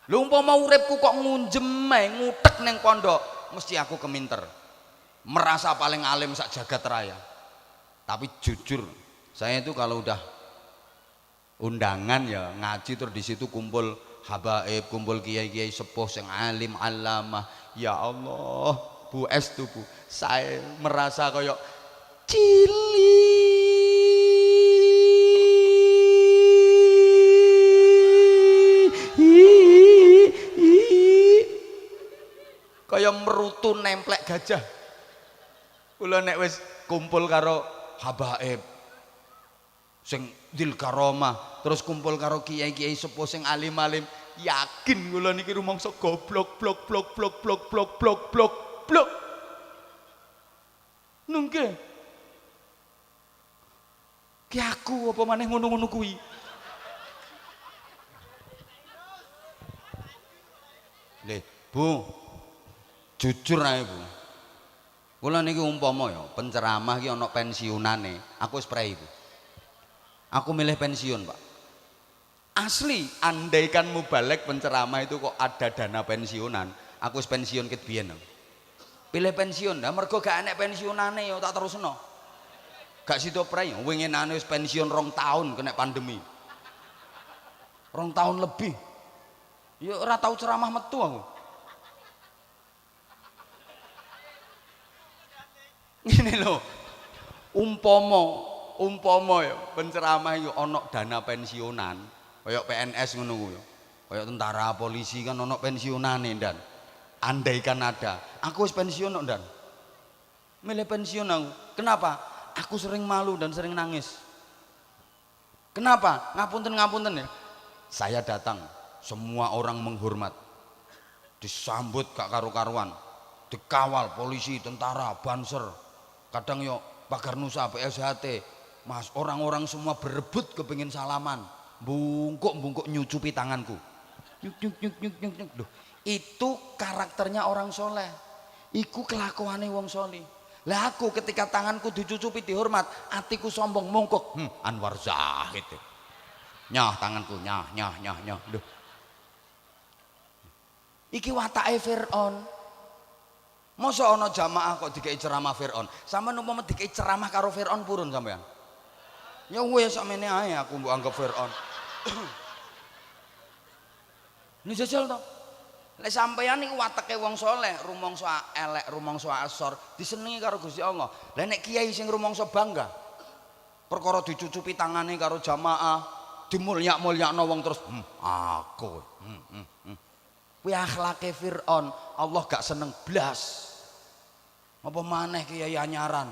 Lho umpama uripku kok ngunjem ngutek neng pondok, mesti aku keminter. Merasa paling alim sak jagat raya. Tapi jujur, saya itu kalau udah undangan ya ngaji terus di situ kumpul habaib, kumpul kiai-kiai sepuh sing alim allamah. Ya Allah, Bu Estu Bu, saya merasa kayak cilik. Kaya merutu nemplek gajah. Kula nek wis kumpul karo habaib sing dil karomah, terus kumpul karo kiai-kiai sepuh sing alim-alim, yakin kula niki rumangsa goblok blok. Nungke. Ki aku apa maneh ngono-ngono kuwi. Le, Bu. Jujur ae Bu. Kula niki umpama ya penceramah ki ana pensiunane, aku wis prei Bu. Aku milih pensiun, Pak. Asli, andaikan mubalek penceramah itu kok ada dana pensiunan, aku wis pensiun ket biyen. Pilih pensiun, lah mergo gak enek pensiunane ya tak terusno. Gak sida prei, winginane wis pensiun 2 tahun kena pandemi. 2 tahun lebih. Ya ora tau ceramah metu aku. Ini loh, umpama ya penceramah yo ono dana pensiunan, kayak PNS ngono ku yo. Kayak tentara, polisi kan ono pensiunane dan andaikan ada, aku wis pensiun dan milih pensiun aku. Kenapa? Aku sering malu dan sering nangis. Kenapa? Ngapunten ya. Saya datang, semua orang menghormat, disambut gak karu-karuan, dikawal polisi, tentara, banser. Kadang yo pagar nusa PSHT, Mas, orang-orang semua berebut kepengin salaman, bungkuk nyucupi tanganku, nyuk. Loh, itu karakternya orang soleh, iku kelakuane wong soleh. Lah aku ketika tanganku dicucupi dihormat, atiku sombong mongkok, Anwar Zahid, nyah tanganku, nyah. Loh, iki watake Fir'aun. Masa ana jamaah kok dikei ceramah Fir'aun. Sampeyan umpama dikei ceramah karo Fir'aun purun sampean. Ya wis sakmene ae aku mbok anggap Fir'aun. Ini jajal to. Lek sampeyan niku wateke wong saleh, rumangsa elek, rumangsa asor, disenengi karo Gusti Allah. Lah nek kiai sing rumangsa bangga, perkara dicucupi tangane karo jamaah, dimulyak-mulyakno wong terus aku. Kuwi akhlake Fir'aun, Allah gak seneng blas. Apa maneh kiai anyaran.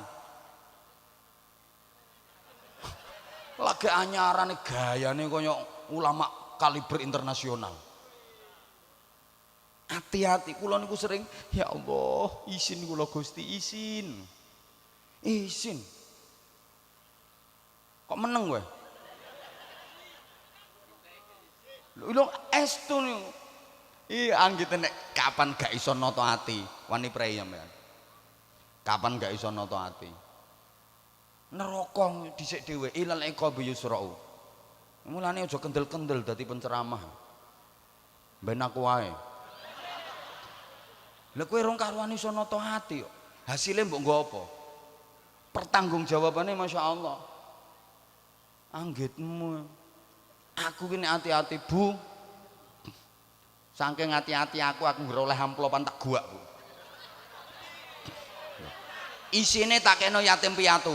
Lagi anyaran gayane kaya ulama kaliber internasional. Hati-hati, kula niku sering, ya Allah, izin kula Gusti, izin. Kok meneng kowe? Lho estu niku. Anggite nek kapan gak iso nata ati, wani prei sampean. Kapan gak iso nata ati? Neraka dhisik dhewe, ilal iqabi yusra'u. Mulane aja kendel-kendel dadi penceramah. Ben aku wae. Lah kowe rong karuan iso nata ati kok. Hasile mbok nggo apa? Pertanggungjawabane masyaallah. Anggitmu. Aku ki nek ati-ati, Bu. Saking hati-hati aku ngeroleh amplopan tak guak Bu. isine tak kena yatim piatu.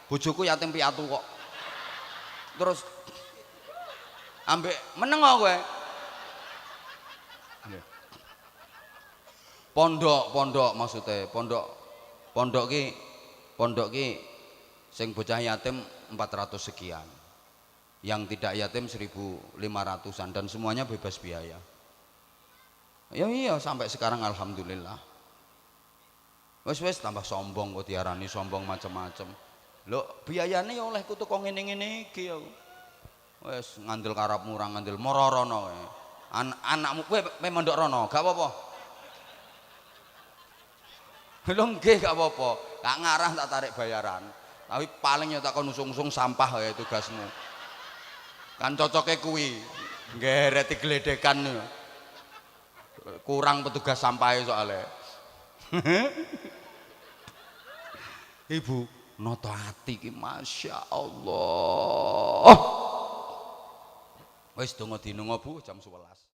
Bojoku yatim piatu kok. Terus ambek meneng kok kowe. Pondok maksudnya pondok ki sing bocah yatim 400 sekian, yang tidak yatim 1.500-an dan semuanya bebas biaya. Ya iya sampai sekarang alhamdulillah. Wes tambah sombong kok diarani sombong macem-macem. Lho biayane ya oleh kutu kok ngene-ngene iki ya. Wes ngandel karap murah ngandel mororono kowe. Anakmu kowe mondok rono gak apa-apa. Lho nggih gak apa-apa, gak ngarah tak tarik bayaran. Tapi paling ya tak kon usung-usung sampah ya tugasmu. Kan cocoke kuwi. Nggeret digledekan. Kurang petugas sampah soalnya. Ibu, noto ati ki Masya Allah. Wis donga dinunga Bu jam 11.